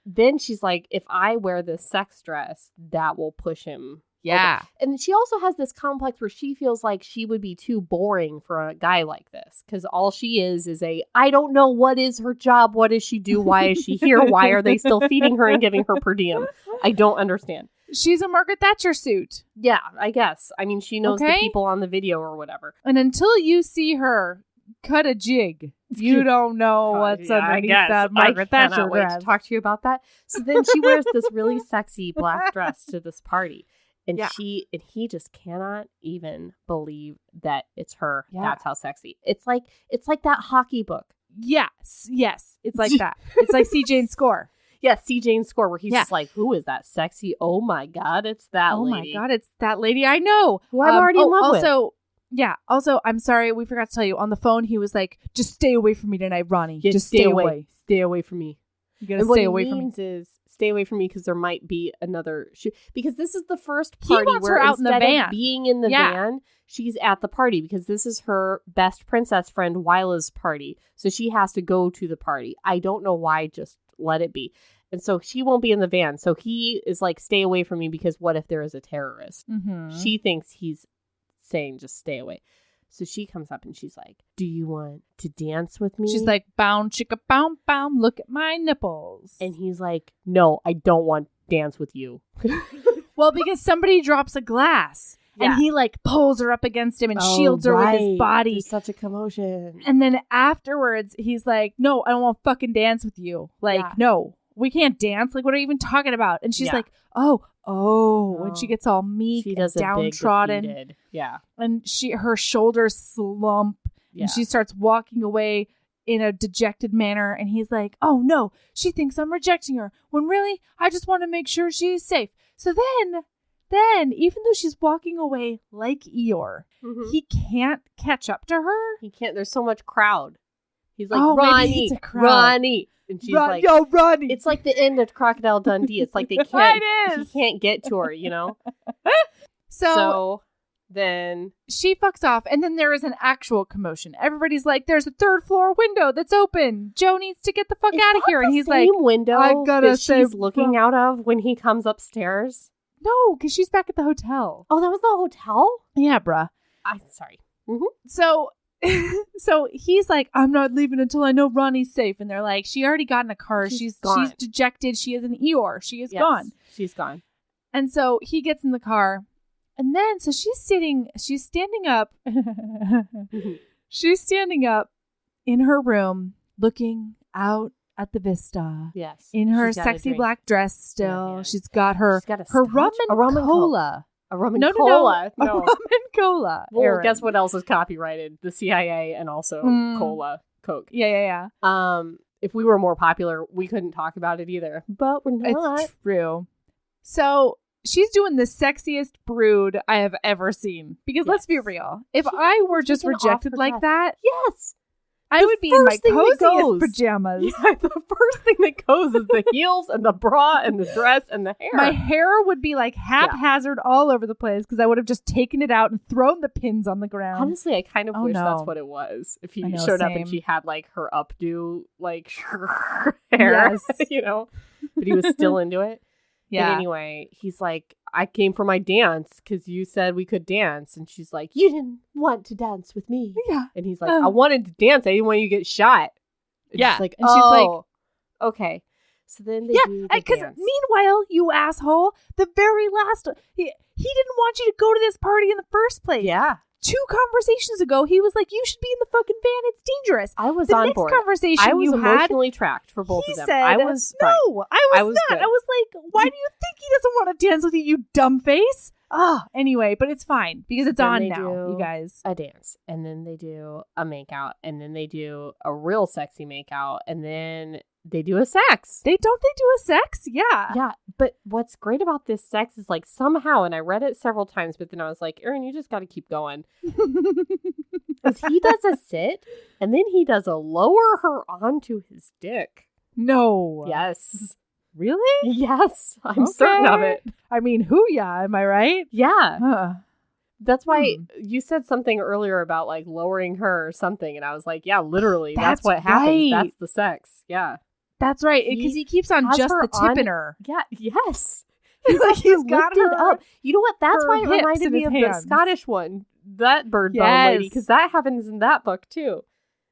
then she's like, if I wear this sex dress, that will push him. Yeah. Over. And she also has this complex where she feels like she would be too boring for a guy like this. Because all she is I don't know what is her job. What does she do? Why is she here? Why are they still feeding her and giving her per diem? I don't understand. She's a Margaret Thatcher suit. Yeah, I guess. I mean, she knows the people on the video or whatever. And until you see her cut a jig. You don't know what's underneath that Margaret Thatcher dress. To talk to you about that. So then she wears this really sexy black dress to this party. And he just cannot even believe that it's her. Yeah. That's how sexy. It's like that hockey book. Yes. It's like that. It's like C. Jane Score. Yeah, C. Jane Score, where he's just like, who is that sexy? Oh my God, it's that lady. Oh my God, it's that lady I know. Who I'm already in love with. Yeah. Also, I'm sorry, we forgot to tell you, on the phone, he was like, just stay away from me tonight, Ronnie. Yeah, just stay away. Stay away from me. You gotta stay away from me. What he means is, stay away from me because there might be another shoot. Because this is the first party where her out in the van. Of being in the van, she's at the party because this is her best princess friend Wyla's party. So she has to go to the party. I don't know why, just let it be. And so she won't be in the van. So he is like, stay away from me because what if there is a terrorist? Mm-hmm. She thinks he's saying just stay away. So she comes up and she's like, do you want to dance with me? She's like, bound chicka bound bound, look at my nipples. And he's like, no, I don't want to dance with you. Well, because somebody drops a glass. Yeah. And he like pulls her up against him and shields her with his body. There's such a commotion. And then afterwards, he's like, no, I don't want to fucking dance with you. Like, no, we can't dance. Like, what are you even talking about? And she's like, oh. And she gets all meek and downtrodden. Yeah. And her shoulders slump. Yeah. And she starts walking away in a dejected manner. And he's like, oh no, she thinks I'm rejecting her. When really, I just want to make sure she's safe. So then, even though she's walking away like Eeyore, he can't catch up to her. He can't. There's so much crowd. He's like, Ronnie. And she's like, yo, Ronnie. It's like the end of Crocodile Dundee. It's like they can't, he can't get to her, you know? So then she fucks off. And then there is an actual commotion. Everybody's like, there's a third floor window that's open. Joe needs to get the fuck out of here. And he's like, window that she's looking out of when he comes upstairs? No, because she's back at the hotel. Oh, that was the hotel? Yeah, bruh. I'm sorry. So he's like, I'm not leaving until I know Ronnie's safe. And they're like, she already got in a car. She's dejected. She is an Eeyore. She is gone. She's gone. And so he gets in the car. And then, so she's standing up. She's standing up in her room looking out at the vista. Yes. In her sexy black dress still. Yeah. She's got her rum and cola. A rum and cola. No. A rum and cola. Well, Erin. Guess what else is copyrighted? The CIA and also cola, Coke. Yeah. If we were more popular, we couldn't talk about it either. But we're not. It's true. So she's doing the sexiest brood I have ever seen. Because let's be real. If I were just rejected like that. Yes. I would be in my coziest pajamas. Yeah, the first thing that goes is the heels and the bra and the dress and the hair. My hair would be like haphazard all over the place because I would have just taken it out and thrown the pins on the ground. Honestly, I kind of wish that's what it was. If he showed up and she had like her updo like hair, you know, but he was still into it. Yeah. But anyway, he's like, I came for my dance because you said we could dance. And she's like, you didn't want to dance with me. Yeah. And he's like, I wanted to dance. I didn't want you to get shot. And she's like, she's like, okay. So then they do the because meanwhile, you asshole, the very last, he didn't want you to go to this party in the first place. Yeah. 2 conversations ago, he was like, you should be in the fucking van. It's dangerous. I was on board. The next conversation I was emotionally tracked for both of them. I was not. I was not. Good. I was like, why do you think he doesn't want to dance with you, you dumb face? Anyway, but it's fine because it's on now, you guys. A dance. And then they do a makeout. And then they do a real sexy makeout. And then they do a sex. They do a sex? Yeah. Yeah. But what's great about this sex is like somehow, and I read it several times, but then I was like, Erin, you just got to keep going. Because he does a sit and then he does a lower her onto his dick. No. Yes. Really? Yes. I'm certain of it. I mean, hoo-yah, am I right? Yeah. Huh. That's why you said something earlier about like lowering her or something. And I was like, yeah, literally. That's what happens. That's the sex. Yeah. That's right. Because he keeps on just the tip in her. Yeah. Yes. He's got her up. You know what? That's why it reminded me of the Scottish one. That bird bone lady. Because that happens in that book too.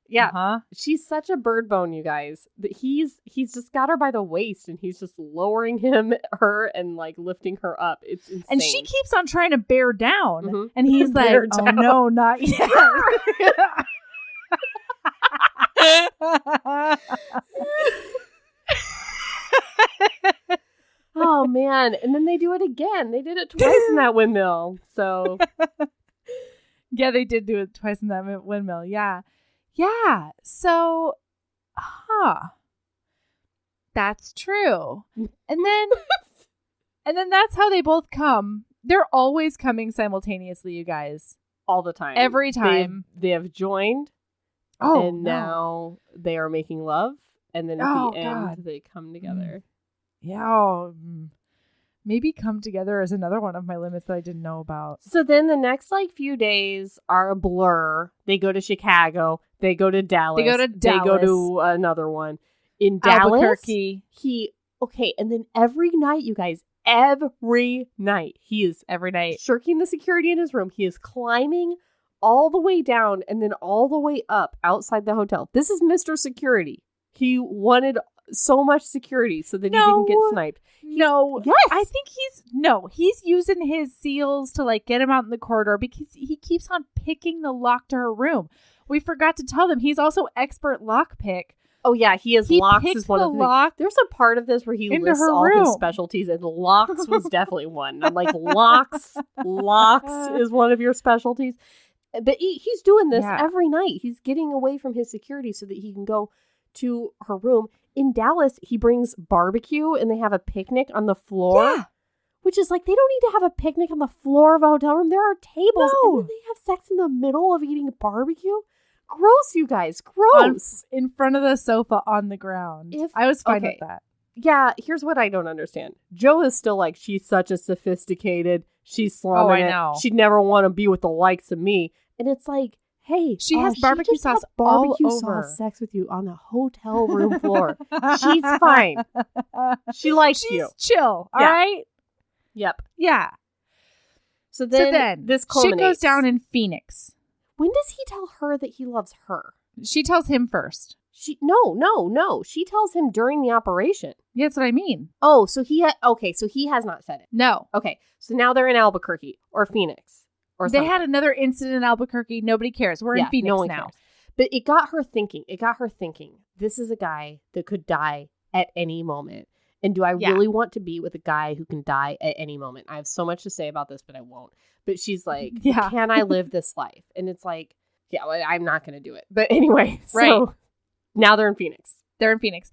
Yeah. She's such a bird bone, you guys. That he's just got her by the waist and he's just lowering her and like lifting her up. It's insane. And she keeps on trying to bear down. And he's like, oh no, not yet. Oh, man. And then they do it again. They did it twice in that windmill. So. Yeah, they did do it twice in that windmill. Yeah. Yeah. So, that's true. And then that's how they both come. They're always coming simultaneously, you guys. All the time. Every time. They have joined. Oh, and now they are making love. And then at the end, they come together. Yeah. Maybe come together is another one of my limits that I didn't know about. So then the next few days are a blur. They go to Chicago. They go to Dallas. They go to another one. In Dallas, Albuquerque. And then every night, you guys, every night, he is shirking the security in his room. He is climbing all the way down and then all the way up outside the hotel. This is Mr. Security. He wanted so much security so that he didn't get sniped. Yes. I think he's using his seals to get him out in the corridor because he keeps on picking the lock to her room. We forgot to tell them he's also expert lockpick. Oh yeah, he locks is one of the lock. There's a part of this where he lists all his specialties, and locks was definitely one. I'm like, locks is one of your specialties. But he's doing this every night. He's getting away from his security so that he can go to her room. In Dallas, he brings barbecue and they have a picnic on the floor. Yeah. Which is they don't need to have a picnic on the floor of a hotel room. There are tables. No. And then they have sex in the middle of eating barbecue. Gross, you guys. Gross. In front of the sofa on the ground. I was fine with that. Yeah, here's what I don't understand. Joe is still she's such a sophisticated. She's slumming it. She'd never want to be with the likes of me. And it's hey, she has barbecue sauce barbecue sauce sex with you on the hotel room floor. She's fine. She likes you. She's chill. All right? Yep. Yeah. So then this culminates. Shit goes down in Phoenix. When does he tell her that he loves her? She tells him first. No. She tells him during the operation. Yeah, that's what I mean. Oh, so he has not said it. No. Okay, so now they're in Albuquerque or Phoenix or something. They had another incident in Albuquerque. Nobody cares. We're in Phoenix no one now. Cares. But it got her thinking. This is a guy that could die at any moment. And do I really want to be with a guy who can die at any moment? I have so much to say about this, but I won't. But she's can I live this life? And it's I'm not going to do it. But anyway, so now they're in Phoenix.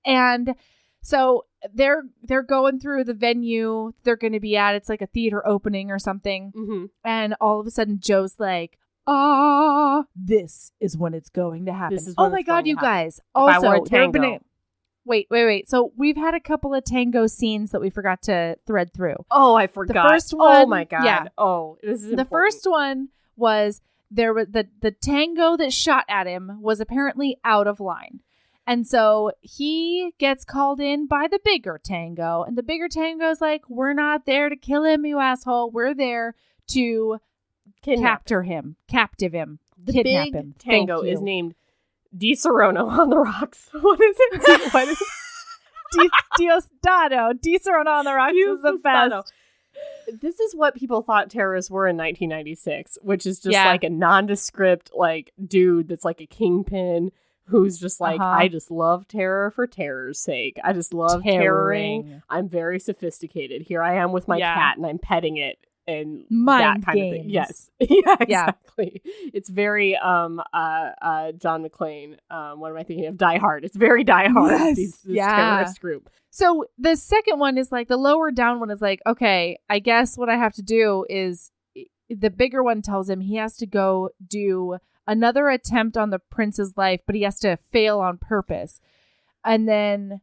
And so they're going through the venue they're going to be at. It's a theater opening or something. Mm-hmm. And all of a sudden, Joe's this is when it's going to happen. Oh my God, you guys. Also, Wait. So we've had a couple of tango scenes that we forgot to thread through. Oh, I forgot. The first one, oh my God. Yeah. Oh, this is important. The first one was there was the tango that shot at him was apparently out of line. And so he gets called in by the bigger tango. And the bigger tango is we're not there to kill him, you asshole. We're there to captive him, the kidnap big him. Tango is named Di Serono on the Rocks. What is it? What is Diosdado. Di Serono on the Rocks is the best. This is what people thought terrorists were in 1996, which is just a nondescript dude that's a kingpin who's just I just love terror for terror's sake. I just love terroring. I'm very sophisticated. Here I am with my cat and I'm petting it. And mind that kind games. of thing. Yes. Yeah, exactly. It's very John McClane. What am I thinking of? Die Hard. It's very Die Hard. Yes. This terrorist group. So the second one is the lower down one is okay, I guess what I have to do is the bigger one tells him he has to go do another attempt on the prince's life, but he has to fail on purpose. And then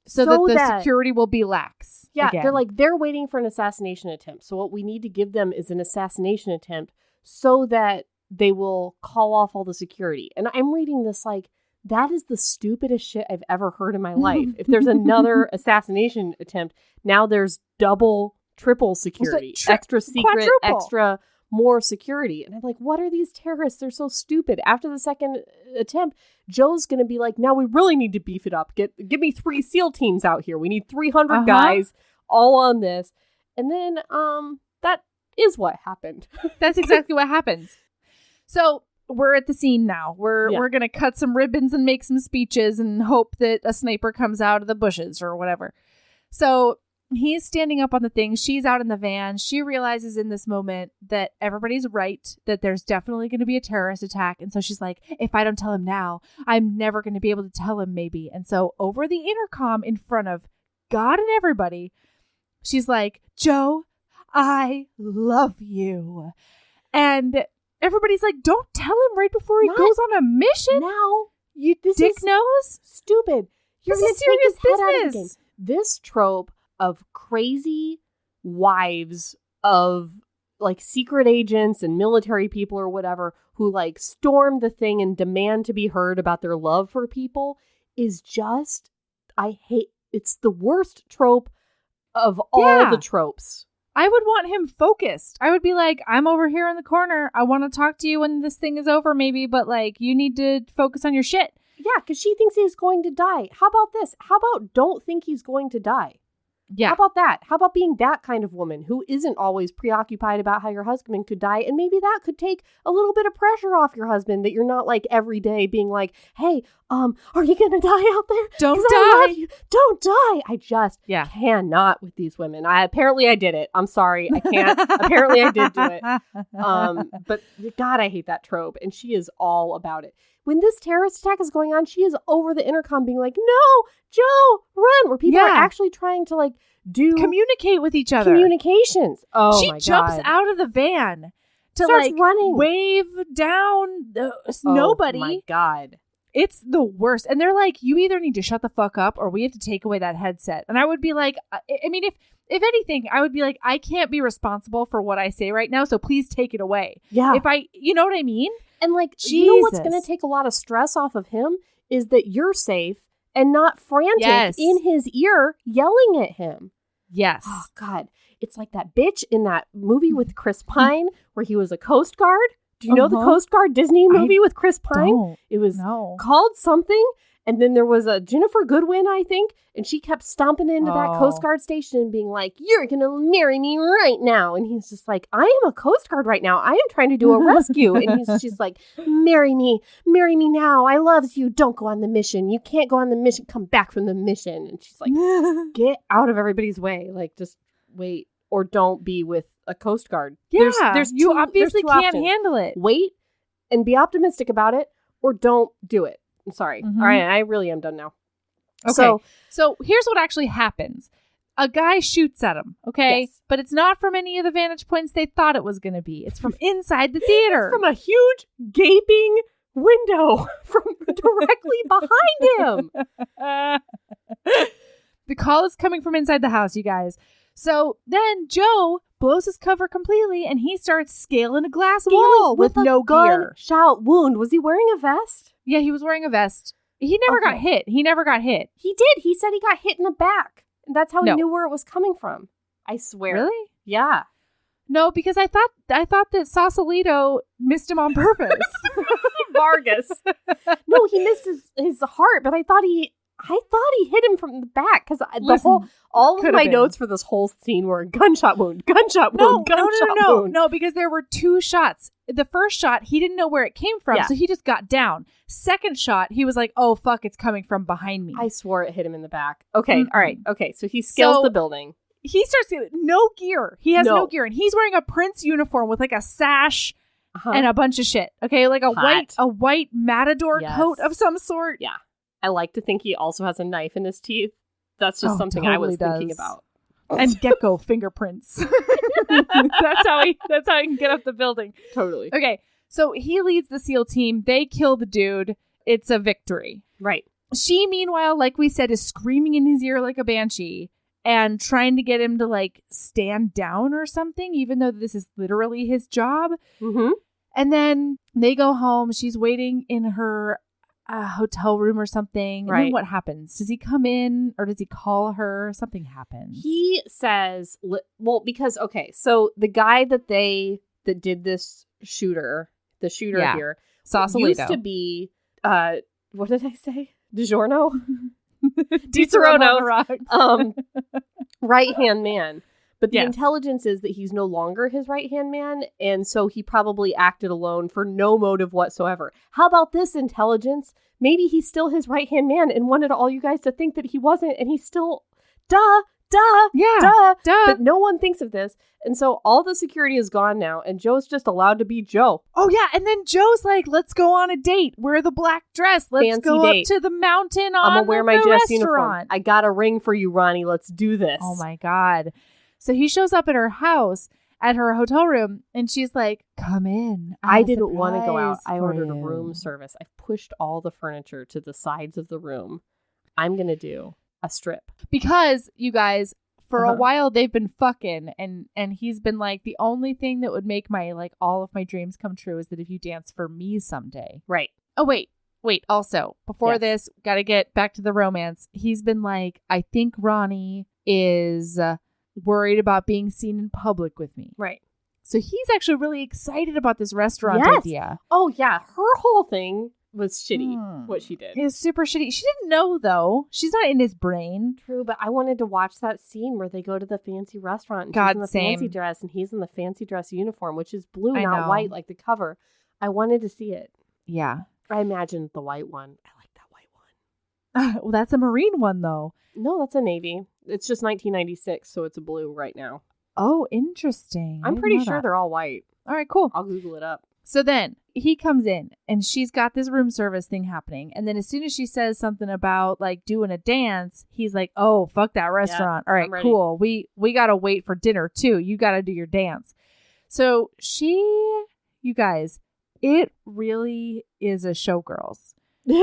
so that the security will be lax. Yeah, again. They're waiting for an assassination attempt. So what we need to give them is an assassination attempt so that they will call off all the security. And I'm reading this that is the stupidest shit I've ever heard in my life. If there's another assassination attempt, now there's double, triple security, extra secret, extra more security. And I'm what are these terrorists? They're so stupid. After the second attempt, Joe's going to be now we really need to beef it up. Give me 3 SEAL teams out here. We need 300 guys all on this. And then that is what happened. That's exactly what happens. So we're at the scene now. We're going to cut some ribbons and make some speeches and hope that a sniper comes out of the bushes or whatever. So he's standing up on the thing. She's out in the van. She realizes in this moment that everybody's right, that there's definitely going to be a terrorist attack. And so she's like, if I don't tell him now, I'm never going to be able to tell him maybe. And so over the intercom in front of God and everybody, she's like, Joe, I love you. And everybody's like, don't tell him right before he goes on a mission. Now, This dick nose. Stupid. You're This is serious business. This trope of crazy wives of like secret agents and military people or whatever who like storm the thing and demand to be heard about their love for people is just, it's the worst trope of all the tropes. I would want him focused. I would be like, I'm over here in the corner. I want to talk to you when this thing is over maybe, but like you need to focus on your shit. Yeah, because she thinks he's going to die. How about this? How about don't think he's going to die? Yeah. How about that? How about being that kind of woman who isn't always preoccupied about how your husband could die? And maybe that could take a little bit of pressure off your husband, that you're not like every day being like, hey, are you going to die out there? Don't 'Cause die. I love you. Don't die. I just Yeah. cannot with these women. Apparently I did it. I'm sorry. I can't. Apparently I did do it. But God, I hate that trope. And she is all about it. When this terrorist attack is going on, she is over the intercom being like, no, Joe, run. Where people are actually trying to like communicate with each other. Communications. Oh, she my jumps God. out of the van to Starts like running. wave down nobody. Oh my God. It's the worst. And they're like, you either need to shut the fuck up or we have to take away that headset. And I would be like, I mean, if anything, I would be like, I can't be responsible for what I say right now, so please take it away. Yeah. You know what I mean? And like, you know what's going to take a lot of stress off of him is that you're safe and not frantic in his ear yelling at him. Yes. Oh, God. It's like that bitch in that movie with Chris Pine where he was a Coast Guard. Do you know the Coast Guard Disney movie with Chris Pine? It was called something. And then there was a Jennifer Goodwin, I think. And she kept stomping into that Coast Guard station and being like, you're going to marry me right now. And he's just like, I am a Coast Guard right now. I am trying to do a rescue. And she's like, marry me now. I loves you. Don't go on the mission. You can't go on the mission. Come back from the mission. And she's like, get out of everybody's way. Like, just wait or don't be with a Coast Guard. Yeah, you obviously can't handle it. Wait and be optimistic about it or don't do it. I'm sorry. All right, I really am done now. Okay. So here's what actually happens. A guy shoots at him, okay? Yes. But it's not from any of the vantage points they thought it was going to be. It's from inside the theater. It's from a huge gaping window from directly behind him. The call is coming from inside the house, you guys. So then Joe blows his cover completely and he starts scaling a glass wall with no gear. Gunshot wound. Was he wearing a vest? Yeah, he was wearing a vest. He never got hit. He did. He said he got hit in the back. And that's how he knew where it was coming from. I swear. Really? Yeah. No, because I thought that Sausalito missed him on purpose. Vargas. No, he missed his heart, but I thought he hit him from the back because all of my notes for this whole scene were gunshot wound, gunshot wound. No, because there were two shots. The first shot, he didn't know where it came from, so he just got down. Second shot, he was like, oh, fuck, it's coming from behind me. I swore it hit him in the back. Okay, all right. Okay, so he scales the building. He starts no gear. He has no gear, and he's wearing a Prince uniform with like a sash and a bunch of shit. Okay, like a white matador coat of some sort. Yeah. I like to think he also has a knife in his teeth. That's just something I was thinking about. And gecko fingerprints. That's how he can get up the building. Totally. Okay, so he leads the SEAL team. They kill the dude. It's a victory. Right. She, meanwhile, like we said, is screaming in his ear like a banshee and trying to get him to like stand down or something, even though this is literally his job. Mm-hmm. And then they go home. She's waiting in her hotel room or something. Right. And then what happens? Does he come in or does he call her? Something happens. He says, because, so the guy that did this shooter here, Sausalito, used to be, what did I say? DiGiorno? DiGiorno. Right-hand man. But the Yes. intelligence is that he's no longer his right-hand man, and so he probably acted alone for no motive whatsoever. How about this intelligence? Maybe he's still his right-hand man and wanted all you guys to think that he wasn't, and he's still, duh. Yeah. Duh. But no one thinks of this. And so all the security is gone now, and Joe's just allowed to be Joe. Oh, yeah. And then Joe's like, let's go on a date. Wear the black dress. Let's Fancy go date. up to the mountain I'm on going to wear my the dress restaurant. uniform. I got a ring for you, Ronnie. Let's do this. Oh, my God. So he shows up at her house, at her hotel room, and she's like, come in. I didn't want to go out. I for ordered a you." room service. I pushed all the furniture to the sides of the room. I'm going to do a strip. Because, you guys, for a Uh-huh. while they've been fucking, and he's been like, the only thing that would make my, like, all of my dreams come true is that if you dance for me someday. Right. Oh, wait. Also, before Yes. this, got to get back to the romance. He's been like, I think Ronnie is worried about being seen in public with me. Right. So he's actually really excited about this restaurant Yes. idea. Oh, yeah. Her whole thing was shitty, what she did. It's super shitty. She didn't know, though. She's not in his brain. True, but I wanted to watch that scene where they go to the fancy restaurant and God, she's in the fancy same. dress and he's in the fancy dress uniform, which is blue, I not know. white like the cover. I wanted to see it. Yeah. I imagined the white one. I like that white one. Well, that's a Marine one, though. No, that's a navy. It's just 1996, so it's a blue right now. Oh, interesting. I I'm didn't pretty know sure that. they're all white. All right, cool. I'll Google it up. So then he comes in and she's got this room service thing happening. And then as soon as she says something about like doing a dance, he's like, oh, fuck that restaurant. All right, I'm ready. cool. We got to wait for dinner too. You got to do your dance. So you guys, it really is a showgirls.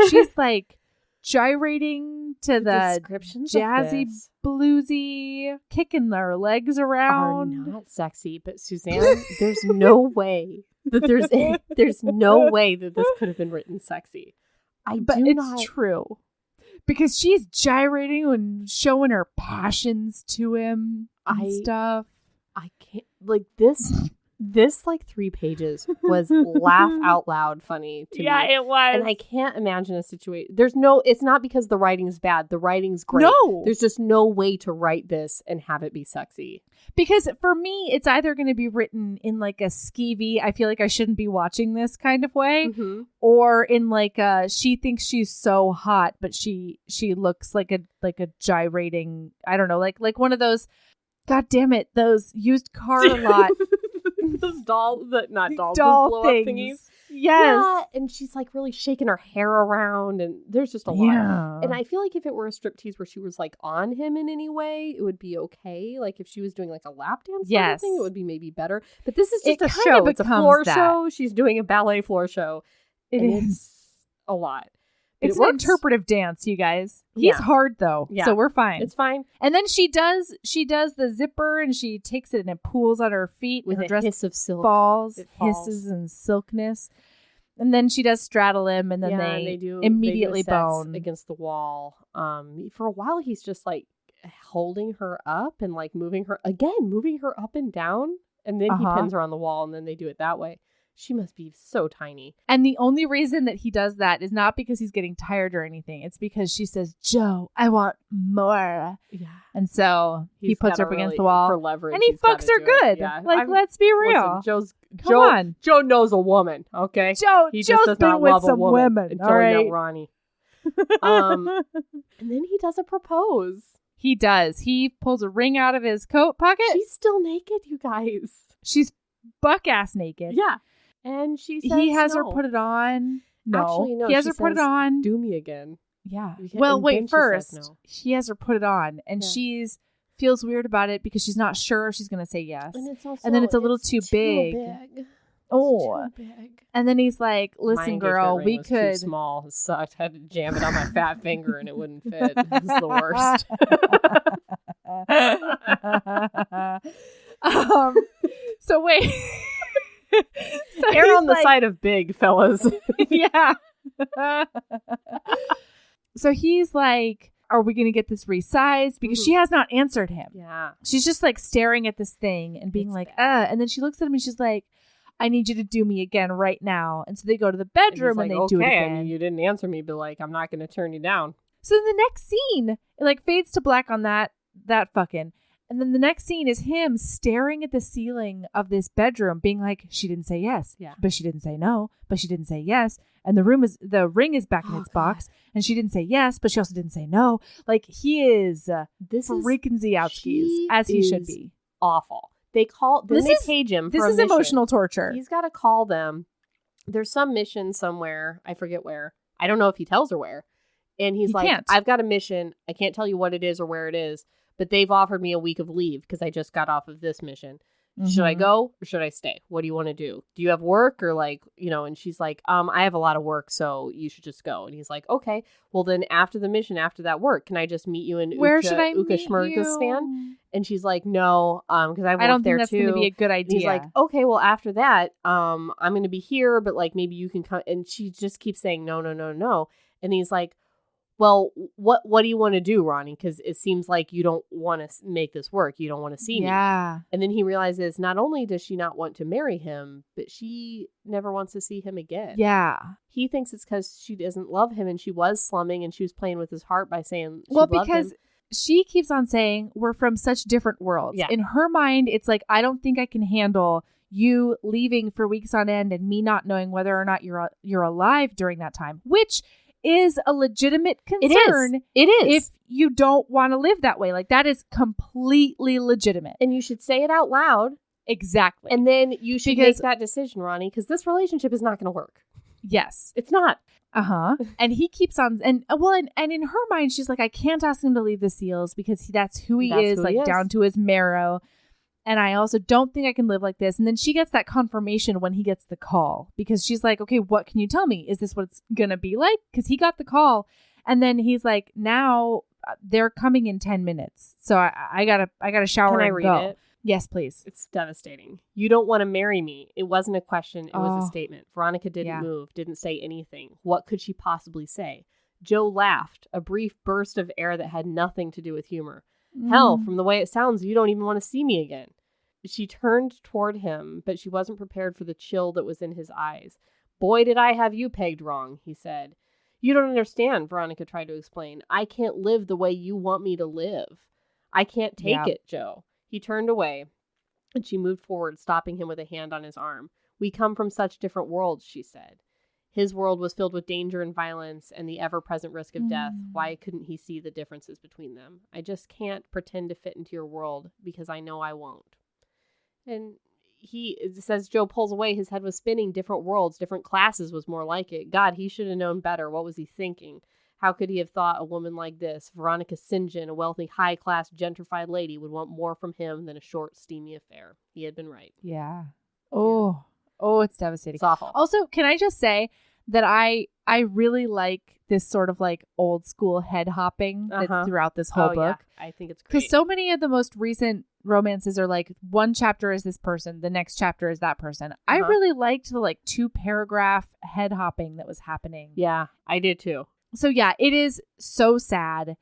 She's like gyrating to the descriptions of jazzy, this bluesy, kicking their legs are around. not sexy, but Suzanne, there's no way that there's no way that this could have been written sexy. But it's true. Because she's gyrating and showing her passions to him and stuff. I can't, like, this like 3 pages was laugh out loud funny to me. it was. And I can't imagine a situation. It's not because the writing's bad. The writing's great. No. There's just no way to write this and have it be sexy. Because for me, it's either going to be written in like a skeevy, I feel like I shouldn't be watching this kind of way, Mm-hmm. or in like a, she thinks she's so hot, but she looks like a gyrating, I don't know, like one of those, God damn it, those used car lot. Those doll those blow up things. thingies. Yes. Yeah, and she's like really shaking her hair around, and there's just a lot. Yeah. And I feel like if it were a striptease where she was like on him in any way, it would be okay. Like if she was doing like a lap dance sort of thing, it would be maybe better. But this is just It a kind show. of It's a becomes floor that. show. She's doing a ballet floor show. It and is. It's a lot. But It's it an works. interpretive dance, you guys. He's Yeah. hard though, Yeah. so we're fine. It's fine. And then she does the zipper and she takes it and it pulls on her feet With and her a dress hiss of silk. falls, It falls. hisses and silkness. And then she does straddle him and then and they do immediately sex bone. against the wall. For a while he's just like holding her up and like moving her up and down, and then he pins her on the wall, and then they do it that way. She must be so tiny. And the only reason that he does that is not because he's getting tired or anything. It's because she says, Joe, I want more. Yeah. And so he puts her up against the wall. For leverage, And he he's fucks gotta her do it. good. Yeah. Like, let's be real. Listen, Come on. Joe knows a woman, okay? He just does been not with love a some woman women. until All he right. met Ronnie. And then he does a propose. He does. He pulls a ring out of his coat pocket. She's still naked, you guys. She's buck ass naked. Yeah. And she says He has her no. put it on. No. Actually, no. He has she her put it says, on. Do me again. Yeah. You can't- Well, and wait, then she first, says no. he has her put it on, and Yeah. she's feels weird about it because she's not sure if she's going to say yes. And it's also, And then it's a little too big. Oh. It's too big. And then he's like, My listen, engagement girl, ring we was too could. small. It sucked. I had to jam it on my fat finger and it wouldn't fit. This is the worst. So wait. So Err he's on the like- side of big, fellas. Yeah. So he's like, are we going to get this resized? Because she has not answered him. Yeah. She's just like staring at this thing and being It's like, bad. And then she looks at him and she's like, I need you to do me again right now. And so they go to the bedroom and, he's they like, do it okay, again. and you didn't answer me, but like, I'm not going to turn you down. So in the next scene, it like fades to black on that fucking. And then the next scene is him staring at the ceiling of this bedroom, being like, she didn't say yes, but she didn't say no, but she didn't say yes. And the ring is back in its box, and she didn't say yes, but she also didn't say no. Like, he is freaking Ziowski's, as he should be. Awful. They page him for a This is mission. emotional torture. He's got to call them. There's some mission somewhere. I forget where. I don't know if he tells her where. And he's like, I've got a mission. I can't tell you what it is or where it is. But they've offered me a week of leave because I just got off of this mission. Mm-hmm. Should I go or should I stay? What do you want to do? Do you have work or like, and she's like, I have a lot of work, so you should just go. And he's like, okay, well then after the mission, after that work, can I just meet you in Ukashmirgistan? And she's like, no, because I don't think that's going to be a good idea. And he's like, okay, well after that, I'm going to be here, but like maybe you can come. And she just keeps saying, no. And he's like, well, what do you want to do, Ronnie? Because it seems like you don't want to make this work. You don't want to see me. Yeah. And then he realizes not only does she not want to marry him, but she never wants to see him again. Yeah. He thinks it's because she doesn't love him and she was slumming and she was playing with his heart by saying she loved him. Well, because she keeps on saying we're from such different worlds. Yeah. In her mind, it's like, I don't think I can handle you leaving for weeks on end and me not knowing whether or not you're alive during that time, which is a legitimate concern. It is. If you don't want to live that way. Like, that is completely legitimate. And you should say it out loud. Exactly. And then you should make that decision, Ronnie, because this relationship is not going to work. Yes. It's not. And he keeps on, and in her mind, she's like, I can't ask him to leave the SEALs because that's who he is, down to his marrow. And I also don't think I can live like this. And then she gets that confirmation when he gets the call because she's like, okay, what can you tell me? Is this what it's going to be like? Because he got the call. And then he's like, now they're coming in 10 minutes. So I gotta shower and go. Can I read it? Yes, please. It's devastating. You don't want to marry me. It wasn't a question. It was a statement. Veronica didn't move, didn't say anything. What could she possibly say? Joe laughed, a brief burst of air that had nothing to do with humor. Hell, from the way it sounds, you don't even want to see me again. She turned toward him, but she wasn't prepared for the chill that was in his eyes. Boy, did I have you pegged wrong, he said. You don't understand, Veronica tried to explain. I can't live the way you want me to live. I can't take it, Joe. He turned away, and she moved forward, stopping him with a hand on his arm. We come from such different worlds, she said. His world was filled with danger and violence and the ever-present risk of death. Why couldn't he see the differences between them? I just can't pretend to fit into your world because I know I won't. And it says Joe pulls away. His head was spinning. Different worlds, different classes was more like it. God, he should have known better. What was he thinking? How could he have thought a woman like this, Veronica St. John, a wealthy, high-class, gentrified lady, would want more from him than a short, steamy affair? He had been right. Yeah. Oh, it's devastating. It's awful. Also, can I just say that I really like this sort of like old school head hopping that's throughout this whole book. Yeah. I think it's great. Because so many of the most recent romances are like one chapter is this person, the next chapter is that person. I really liked the like 2-paragraph head hopping that was happening. Yeah, I did too. So yeah, it is so sad.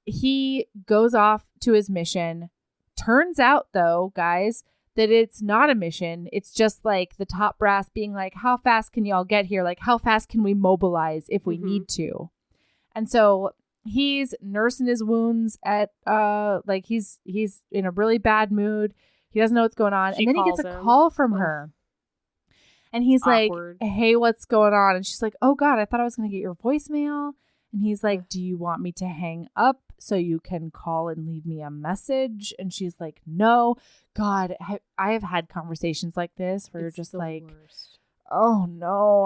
He goes off to his mission. Turns out though, guys, that it's not a mission. It's just like the top brass being like, how fast can y'all get here? Like, how fast can we mobilize if we need to? And so he's nursing his wounds at, like he's in a really bad mood. He doesn't know what's going on. And then he gets a call from her. And he's Awkward. like, hey, what's going on? And she's like, oh God, I thought I was going to get your voicemail. And he's like, do you want me to hang up so you can call and leave me a message? And she's like, no. God, I have had conversations like this where you're just like, worst. Oh no,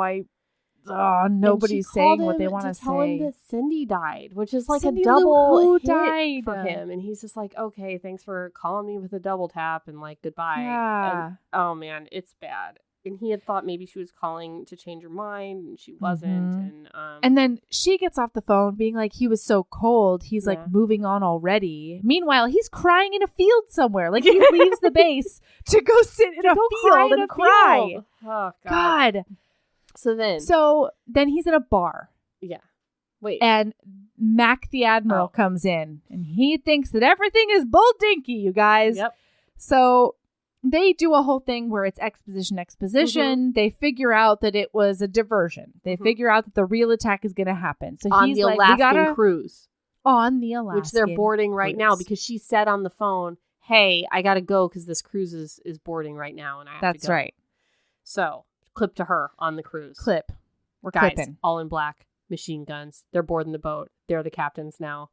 nobody's saying what they want to say. Tell him that Cindy died, which is like Cindy a double hit died for him. And he's just like, okay, thanks for calling me with a double tap and like goodbye. Yeah. And, oh man, it's bad. And he had thought maybe she was calling to change her mind, and she wasn't. And then she gets off the phone being like, he was so cold. He's like moving on already. Meanwhile, he's crying in a field somewhere. Like he leaves the base to go sit in a field and cry. Oh, God. So then he's in a bar. Yeah. Wait. And Mac the Admiral comes in, and he thinks that everything is bull dinky, you guys. Yep. So they do a whole thing where it's exposition. They figure out that it was a diversion. They figure out that the real attack is going to happen. So on he's the like, Alaskan cruise. On the Alaskan which they're boarding right cruise. now because she said on the phone, hey, I got to go because this cruise is boarding right now. And I have to That's go. right. So clip to her on the cruise. Clip. We're Guys, clipping. all in black, machine guns. They're boarding the boat. They're the captains now.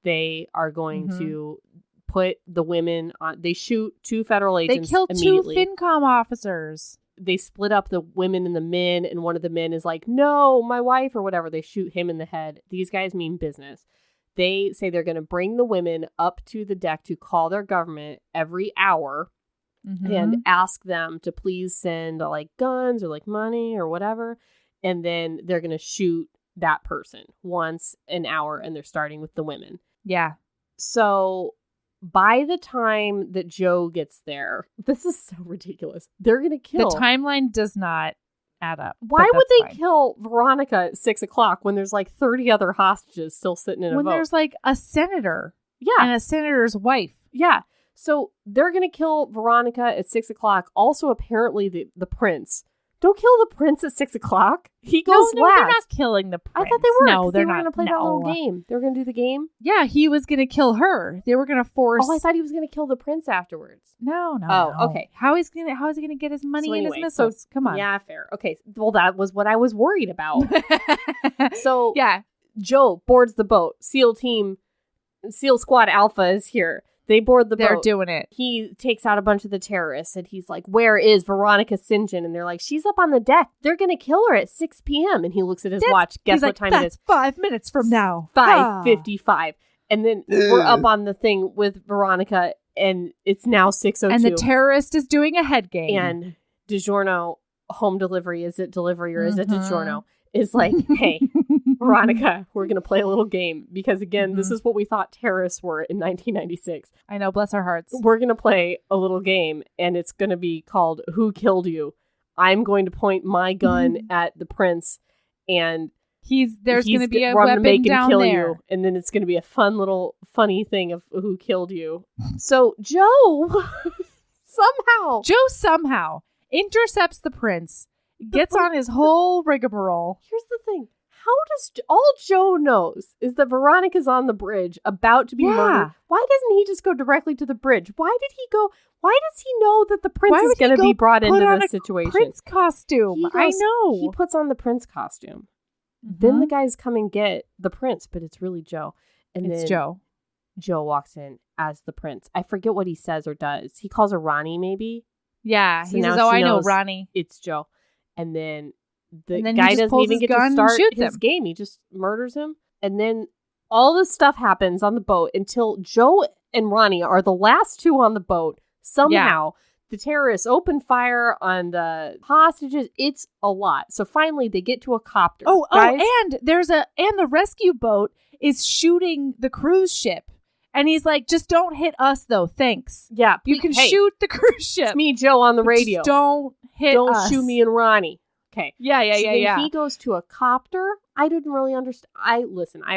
They are going to put the women on. They shoot 2 federal agents. They killed 2 immediately. FinCom officers. They split up the women and the men, and one of the men is like, no, my wife, or whatever. They shoot him in the head. These guys mean business. They say they're going to bring the women up to the deck to call their government every hour and ask them to please send like guns or like money or whatever. And then they're going to shoot that person once an hour, and they're starting with the women. Yeah. So by the time that Joe gets there, this is so ridiculous. They're going to kill. The timeline does not add up. Why would they kill Veronica at 6 o'clock when there's like 30 other hostages still sitting in a when boat? there's like a senator Yeah. and a senator's wife? Yeah. So they're going to kill Veronica at 6 o'clock. Also, apparently, the prince. Don't kill the prince at 6 o'clock. He goes No, last. they're not killing the prince. I thought they were. No, they're they were not. going to play that little game. They were going to do the game. Yeah, he was going to kill her. They were going to force. Oh, I thought he was going to kill the prince afterwards. No. Oh, okay. How is he going to get his money So and anyway, his missiles? Come on. Yeah, fair. Okay. Well, that was what I was worried about. So yeah, Joe boards the boat. SEAL Squad Alpha is here. They board the boat. they're doing it. He takes out a bunch of the terrorists, and he's like, where is Veronica St. John? And they're like, she's up on the deck. They're going to kill her at 6 p.m. And he looks at his watch. Guess what time it is? 5 minutes from now. 5:55. And then we're up on the thing with Veronica, and it's now 6:02. And the terrorist is doing a head game. And DiGiorno, home delivery, is it delivery or is it DiGiorno? Is like, hey, Veronica, we're going to play a little game. Because again, this is what we thought terrorists were in 1996. I know, bless our hearts. We're going to play a little game, and it's going to be called Who Killed You? I'm going to point my gun at the prince, and there's going to be a we're gonna weapon make him down kill there. you, and then it's going to be a fun little funny thing of who killed you. So Joe somehow intercepts the prince, gets on his whole rigmarole. Here's the thing. How does all Joe knows is that Veronica's on the bridge about to be murdered. Why doesn't he just go directly to the bridge? Why does he know that the prince is going to be brought into this situation? Prince costume. I know. He puts on the prince costume. Then the guys come and get the prince, but it's really Joe. And it's then Joe. Joe walks in as the prince. I forget what he says or does. He calls her Ronnie, maybe. Yeah. So he says, I know, Ronnie. It's Joe. And then the and then guy he just doesn't pulls even his get gun to and start shoots his him. game. He just murders him. And then all this stuff happens on the boat until Joe and Ronnie are the last 2 on the boat. Somehow, the terrorists open fire on the hostages. It's a lot. So finally, they get to a copter. Guys, and the rescue boat is shooting the cruise ship. And he's like, just don't hit us, though. Thanks. Yeah. You can shoot the cruise ship. It's me, Joe, on the radio. Just don't hit us. Don't shoot me and Ronnie. Okay. Yeah. Then he goes to a copter. I didn't really understand. I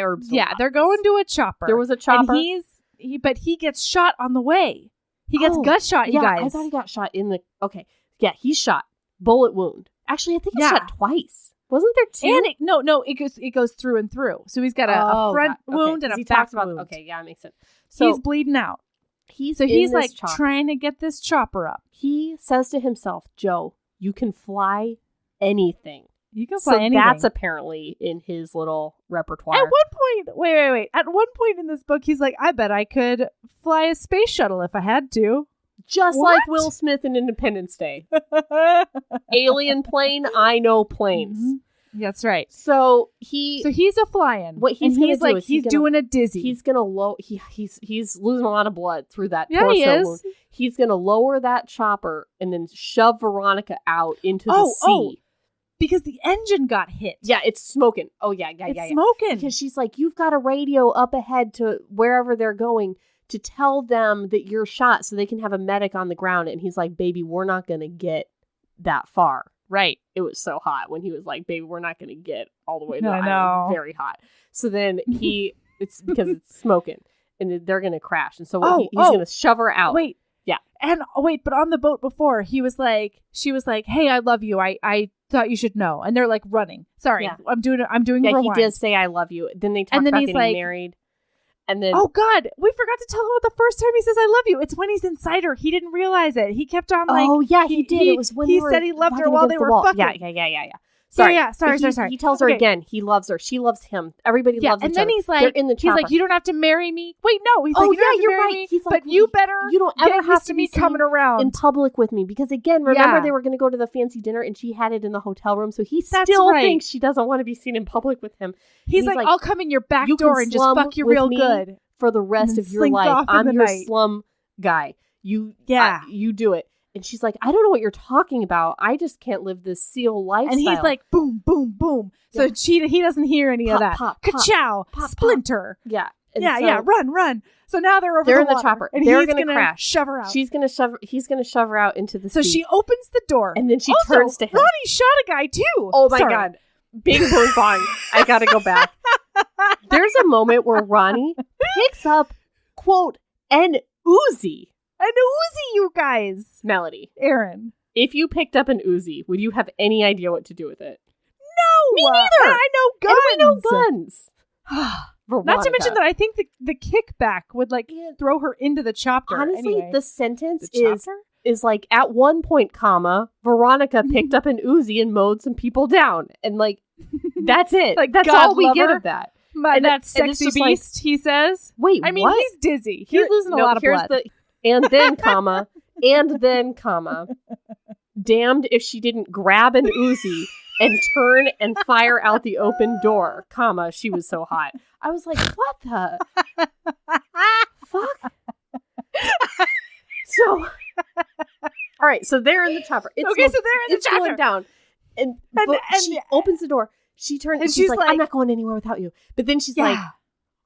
herbs. Yeah, they're going to a chopper. There was a chopper. And he gets shot on the way. He gets gut shot, you guys. I thought he got shot in the... Okay. Yeah, he's shot. Bullet wound. Actually, I think he's shot twice. Wasn't there 2? And it goes through and through. So he's got a front wound and a back wound. Okay, yeah, that makes sense. So he's bleeding out. He's like trying to get this chopper up. He says to himself, Joe, you can fly anything. You can fly anything. That's apparently in his little repertoire. At one point, wait. At one point in this book, he's like, I bet I could fly a space shuttle if I had to. Just like Will Smith in Independence Day. Alien plane, I know planes. Mm-hmm. That's right. So he's a flying. What he's going to do is he's doing a dizzy. He's going to he's losing a lot of blood through that torso he is. wound. He's going to lower that chopper and then shove Veronica out into the sea. Because the engine got hit. Yeah, it's smoking. Oh yeah. It's smoking. Because she's like, you've got a radio up ahead to wherever they're going to tell them that you're shot so they can have a medic on the ground. And he's like, baby, we're not going to get that far. Right. It was so hot when he was like, baby, we're not going to get all the way to the I know. island. Very hot. So then it's because it's smoking and they're going to crash. And so he's going to shove her out. Wait. Yeah. And but on the boat before, she was like, hey, I love you. I thought you should know. And they're like running. Sorry. Yeah. I'm doing Yeah, rewind. he did say I love you. Then they talk about getting married. And then, oh God, we forgot to tell him what the first time he says "I love you." It's when he's inside her. He didn't realize it. He kept on like, oh yeah, he did. It was when he said he loved her while they were fucking. Yeah. Sorry. Yeah. Sorry. He tells her again. He loves her. She loves him. Everybody loves each other. And then he's like, they're in the chopper. he's like, you don't have to marry me. Wait, no. He's like, you don't have to you're marry right. me, He's but like, you better. You don't ever have to be be coming around in public with me because again, remember Yeah. they were going to go to the fancy dinner and she had it in the hotel room, so he That's still right. thinks she doesn't want to be seen in public with him. He's like, I'll come in your back you door can and just slum fuck you with real me good for the rest and of your slink life. off in I'm the your night. slum guy. You do it. And she's like, I don't know what you're talking about. I just can't live this seal lifestyle. And he's like, boom, boom, boom. So he doesn't hear any of that. Pop, Ka-chow, pop, splinter. Yeah. And Yeah, run. So now they're over they're the in the water, chopper. and They're he's gonna gonna crash. shove her out. He's gonna shove her out into the So sea. she opens the door. And then she also, turns to him. Ronnie shot a guy too. Oh my Sorry. God. Bing boom bong. I gotta go back. There's a moment where Ronnie picks up, quote, an Uzi. An Uzi, you guys. Melody, Erin. if you picked up an Uzi, would you have any idea what to do with it? No. Me neither. I know guns. And we know guns. Not to mention that I think the kickback would like throw her into the chopper. Honestly, anyway. the sentence The chopper? is like, at one point, comma, Veronica picked up an Uzi and mowed some people down. And like, that's it. Like, that's God all we love get her. of that. that it's sexy just like, beast, he says. Wait, I mean, what? he's dizzy. He's losing a lot of blood. And then, comma, damned if she didn't grab an Uzi and turn and fire out the open door, comma, she was so hot. I was like, what the fuck? So, all right, so they're in the chopper. So they're in the chopper. Going down. And she opens the door. She turns and she's like, I'm not going anywhere without you. But then she's like,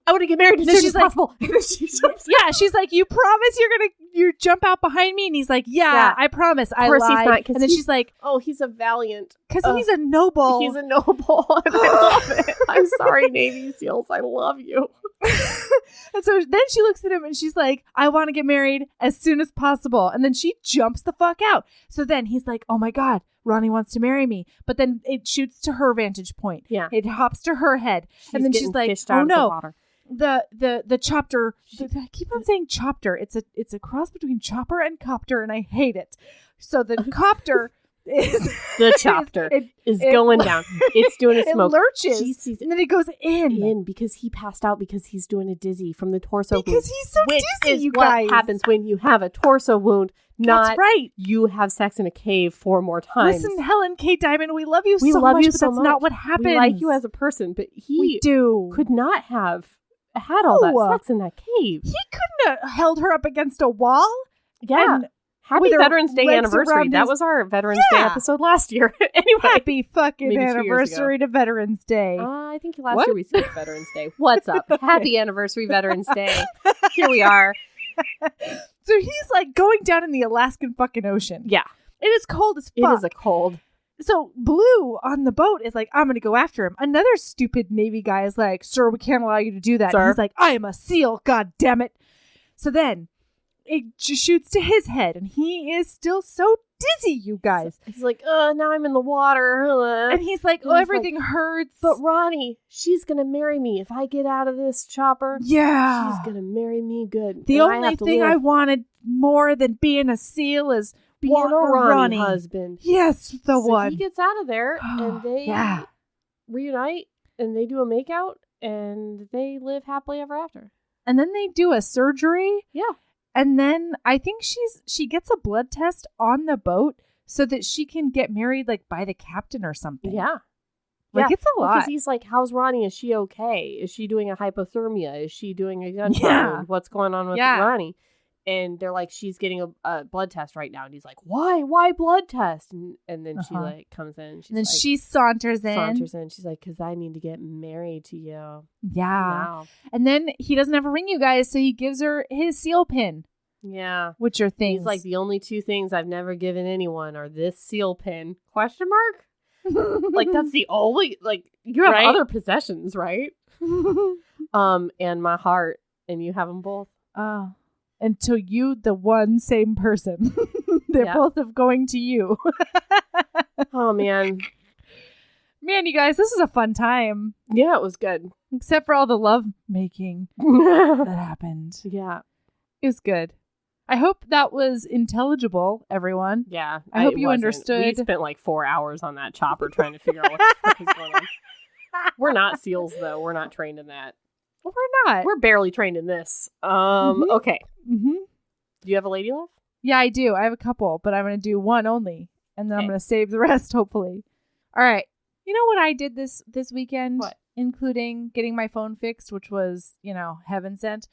I want to get married as soon as possible. She's like, you promise you jump out behind me? And he's like, yeah. I promise. I lied. He's not, and then she's like, oh, he's a valiant. Because he's a noble. He's a noble. And I love it. I'm sorry, Navy SEALs. I love you. And so then she looks at him and she's like, I want to get married as soon as possible. And then she jumps the fuck out. So then he's like, oh my God, Ronnie wants to marry me. But then it shoots to her vantage point. Yeah. It hops to her head. And then she's like, oh no. The chopper. I keep on saying chopper. It's a cross between chopper and copter, and I hate it. So the copter is the chopper is going down. It's doing a smoke. It lurches, and then it goes in because he passed out because he's doing a dizzy from the torso wound. Because he's so dizzy. Is you what guys. happens when you have a torso wound. Not That's right. You have sex in a cave 4 more times. Listen, Helen K. Diamond, we love you so love much, you but so that's much. not what happens. We like you as a person, but we do could not have had all that sex in that cave. He couldn't have held her up against a wall. Yeah. Happy Veterans Day anniversary. That was our Veterans Day episode last year. Anyway. Happy fucking anniversary to Veterans Day. I think last year we skipped Veterans Day. What's up? Happy anniversary, Veterans Day. Here we are. So he's like going down in the Alaskan fucking ocean. Yeah. It is cold as fuck. It is a cold. So Blue on the boat is like, I'm going to go after him. Another stupid Navy guy is like, sir, we can't allow you to do that. Sir? And he's like, I am a SEAL, god damn it. So then it just shoots to his head and he is still so dizzy, you guys. He's like, now I'm in the water. And he's like, everything hurts. But Ronnie, she's going to marry me if I get out of this chopper. Yeah. She's going to marry me good. The only thing I wanted more than being a SEAL is being a Ronnie husband. Yes, the one. He gets out of there and they reunite and they do a makeout and they live happily ever after. And then they do a surgery. Yeah. And then I think she gets a blood test on the boat so that she can get married like by the captain or something. Yeah. Like it's a lot. Because he's like, how's Ronnie? Is she okay? Is she doing a hypothermia? Is she doing a gunshot wound? What's going on with Ronnie? And they're like, she's getting a blood test right now. And he's like, why? Why blood test? And then she like comes in. And then she saunters in. She's like, because I need to get married to you. Yeah. Wow. And then he doesn't have a ring, you guys. So he gives her his seal pin. Yeah. Which are things. He's like, the only 2 things I've never given anyone are this seal pin. Question mark? Like, that's the only, like, you have other possessions, right? And my heart. And you have them both. Oh. Until you, the one same person. They're both of going to you. Oh, man. Man, you guys, this is a fun time. Yeah, it was good. Except for all the love making that happened. Yeah. It was good. I hope that was intelligible, everyone. Yeah. I hope you wasn't. understood. We spent like 4 hours on that chopper trying to figure out what the fuck is going on. We're not SEALs, though. We're not trained in that. We're not. We're barely trained in this. Okay. Mm-hmm. Do you have a lady love? Yeah, I do. I have a couple, but I'm going to do one only. And then I'm going to save the rest, hopefully. All right. You know what I did this weekend? What? Including getting my phone fixed, which was, heaven sent.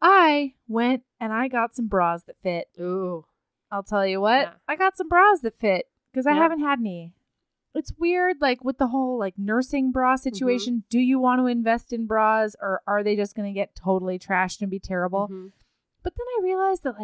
I went and I got some bras that fit. Ooh. I'll tell you what. Yeah. I got some bras that fit because I Yeah. haven't had any. It's weird, like with the whole nursing bra situation. Do you want to invest in bras or are they just going to get totally trashed and be terrible? Mm-hmm. But then I realized that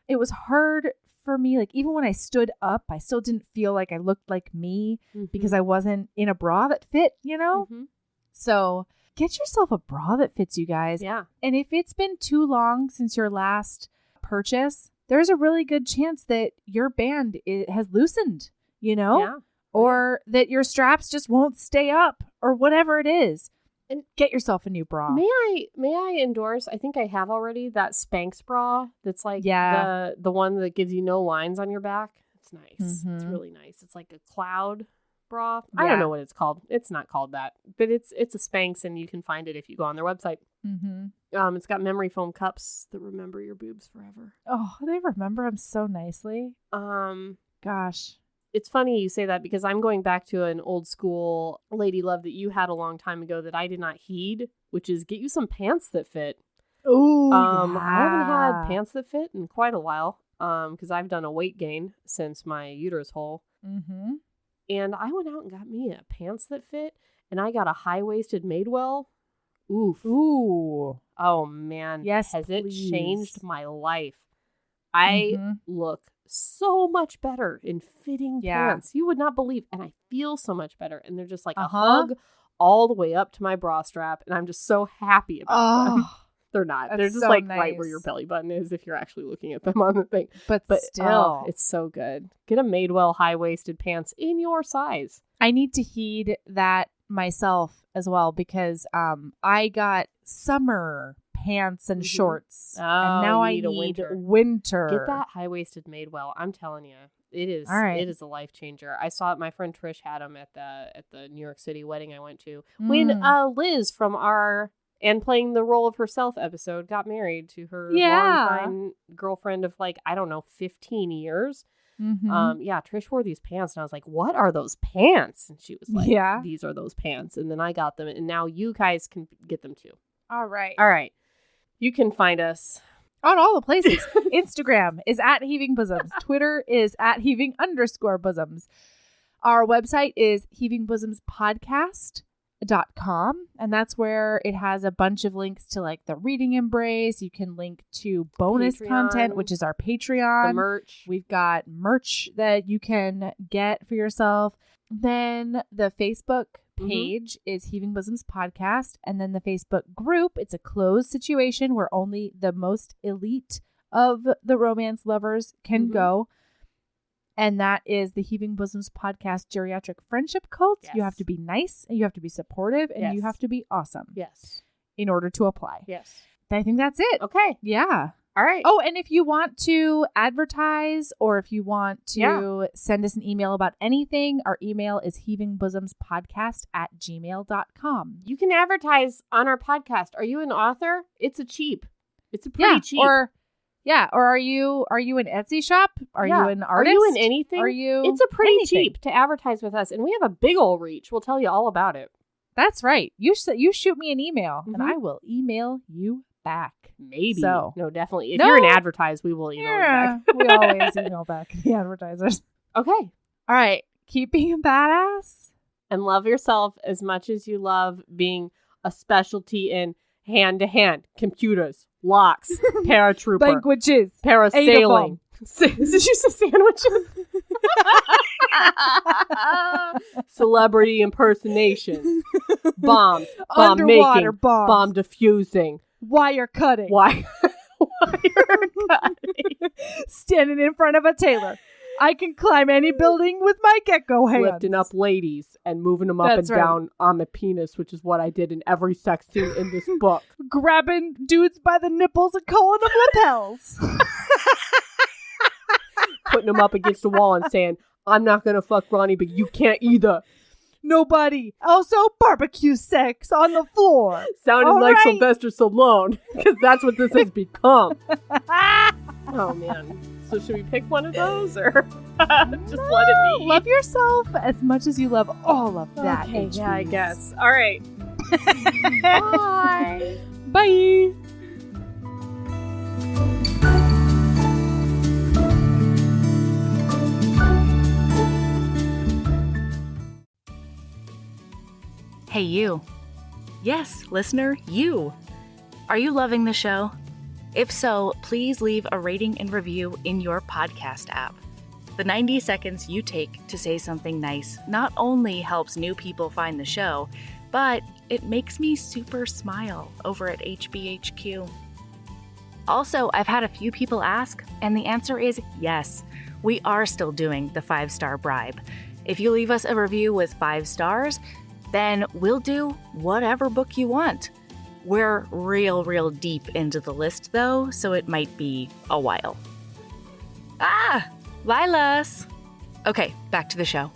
it was hard for me. Even when I stood up, I still didn't feel like I looked like me because I wasn't in a bra that fit, Mm-hmm. So get yourself a bra that fits, you guys. Yeah. And if it's been too long since your last purchase, there's a really good chance that your band has loosened, Yeah. or that your straps just won't stay up or whatever it is. And get yourself a new bra. May I endorse? I think I have already that Spanx bra. That's the one that gives you no lines on your back. It's nice. Mm-hmm. It's really nice. It's like a cloud bra. I don't know what it's called. It's not called that, but it's a Spanx, and you can find it if you go on their website. Mm-hmm. It's got memory foam cups that remember your boobs forever. Oh, they remember them so nicely. Gosh. It's funny you say that because I'm going back to an old school lady love that you had a long time ago that I did not heed, which is get you some pants that fit. Ooh, I haven't had pants that fit in quite a while because I've done a weight gain since my uterus hole. Mm-hmm. And I went out and got me a pants that fit, and I got a high-waisted Madewell. Oof. Ooh. Oh, man. Yes, Has please. it changed my life? I look so much better in fitting pants. You would not believe. And I feel so much better. And they're just like a hug all the way up to my bra strap. And I'm just so happy about them. They're not. They're just right where your belly button is if you're actually looking at them on the thing. But still. It's so good. Get a Madewell high-waisted pants in your size. I need to heed that myself as well because I got summer pants and shorts. Oh, and now I need need a winter. Get that high-waisted Madewell. I'm telling you. It is. All right. It is a life changer. I saw it. My friend Trish had them at the New York City wedding I went to when Liz from our And Playing the Role of Herself episode got married to her longtime girlfriend of 15 years. Mm-hmm. Trish wore these pants and I was like, what are those pants? And she was like, these are those pants. And then I got them and now you guys can get them too. All right. You can find us on all the places. Instagram is at Heaving Bosoms. Twitter is at Heaving_Bosoms. Our website is heavingbosomspodcast.com, and that's where it has a bunch of links to the Reading Embrace. You can link to bonus content, which is our Patreon. The merch. We've got merch that you can get for yourself. Then the Facebook page is Heaving Bosoms Podcast, and then the Facebook group, it's a closed situation where only the most elite of the romance lovers can go. And that is the Heaving Bosoms Podcast Geriatric Friendship Cult. Yes. You have to be nice, and you have to be supportive, and you have to be awesome. Yes. In order to apply. Yes. I think that's it. Okay. Yeah. All right. Oh, and if you want to advertise or if you want to send us an email about anything, our email is heavingbosospodcast@gmail.com. You can advertise on our podcast. Are you an author? It's a pretty cheap. Or are you an Etsy shop? Are you an artist? Are you in anything? It's a pretty anything? cheap to advertise with us, and we have a big old reach. We'll tell you all about it. That's right. You shoot me an email, and I will email you back. Maybe. So, no, definitely. If you're an advertise, we will email you back. We always email back the advertisers. Okay. All right. Keep being a badass. And love yourself as much as you love being a specialty in hand-to-hand, computers, locks, paratrooper, languages, parasailing. Did you say sandwiches? Celebrity impersonations, bombs, bomb underwater making, bombs, bomb diffusing, wire cutting, wire cutting, standing in front of a tailor. I can climb any building with my gecko hands. Lifting up ladies and moving them up That's and right. down on the penis, which is what I did in every sex scene in this book. Grabbing dudes by the nipples and calling them lapels. Putting them up against the wall and saying, I'm not going to fuck Ronnie, but you can't either. Nobody. Also barbecue sex on the floor. Sounding All like right. Sylvester Stallone, because that's what this has become. Oh, man. So should we pick one of those, or just let it be? Love yourself as much as you love all of that. Okay, HBs. yeah, I guess. All right. Bye. Bye. Hey, you. Yes, listener, you. Are you loving the show? If so, please leave a rating and review in your podcast app. The 90 seconds you take to say something nice not only helps new people find the show, but it makes me super smile over at HBHQ. Also, I've had a few people ask, and the answer is yes. We are still doing the 5-star bribe. If you leave us a review with 5 stars, then we'll do whatever book you want. We're real deep into the list, though, so it might be a while. Lilas! Okay, back to the show.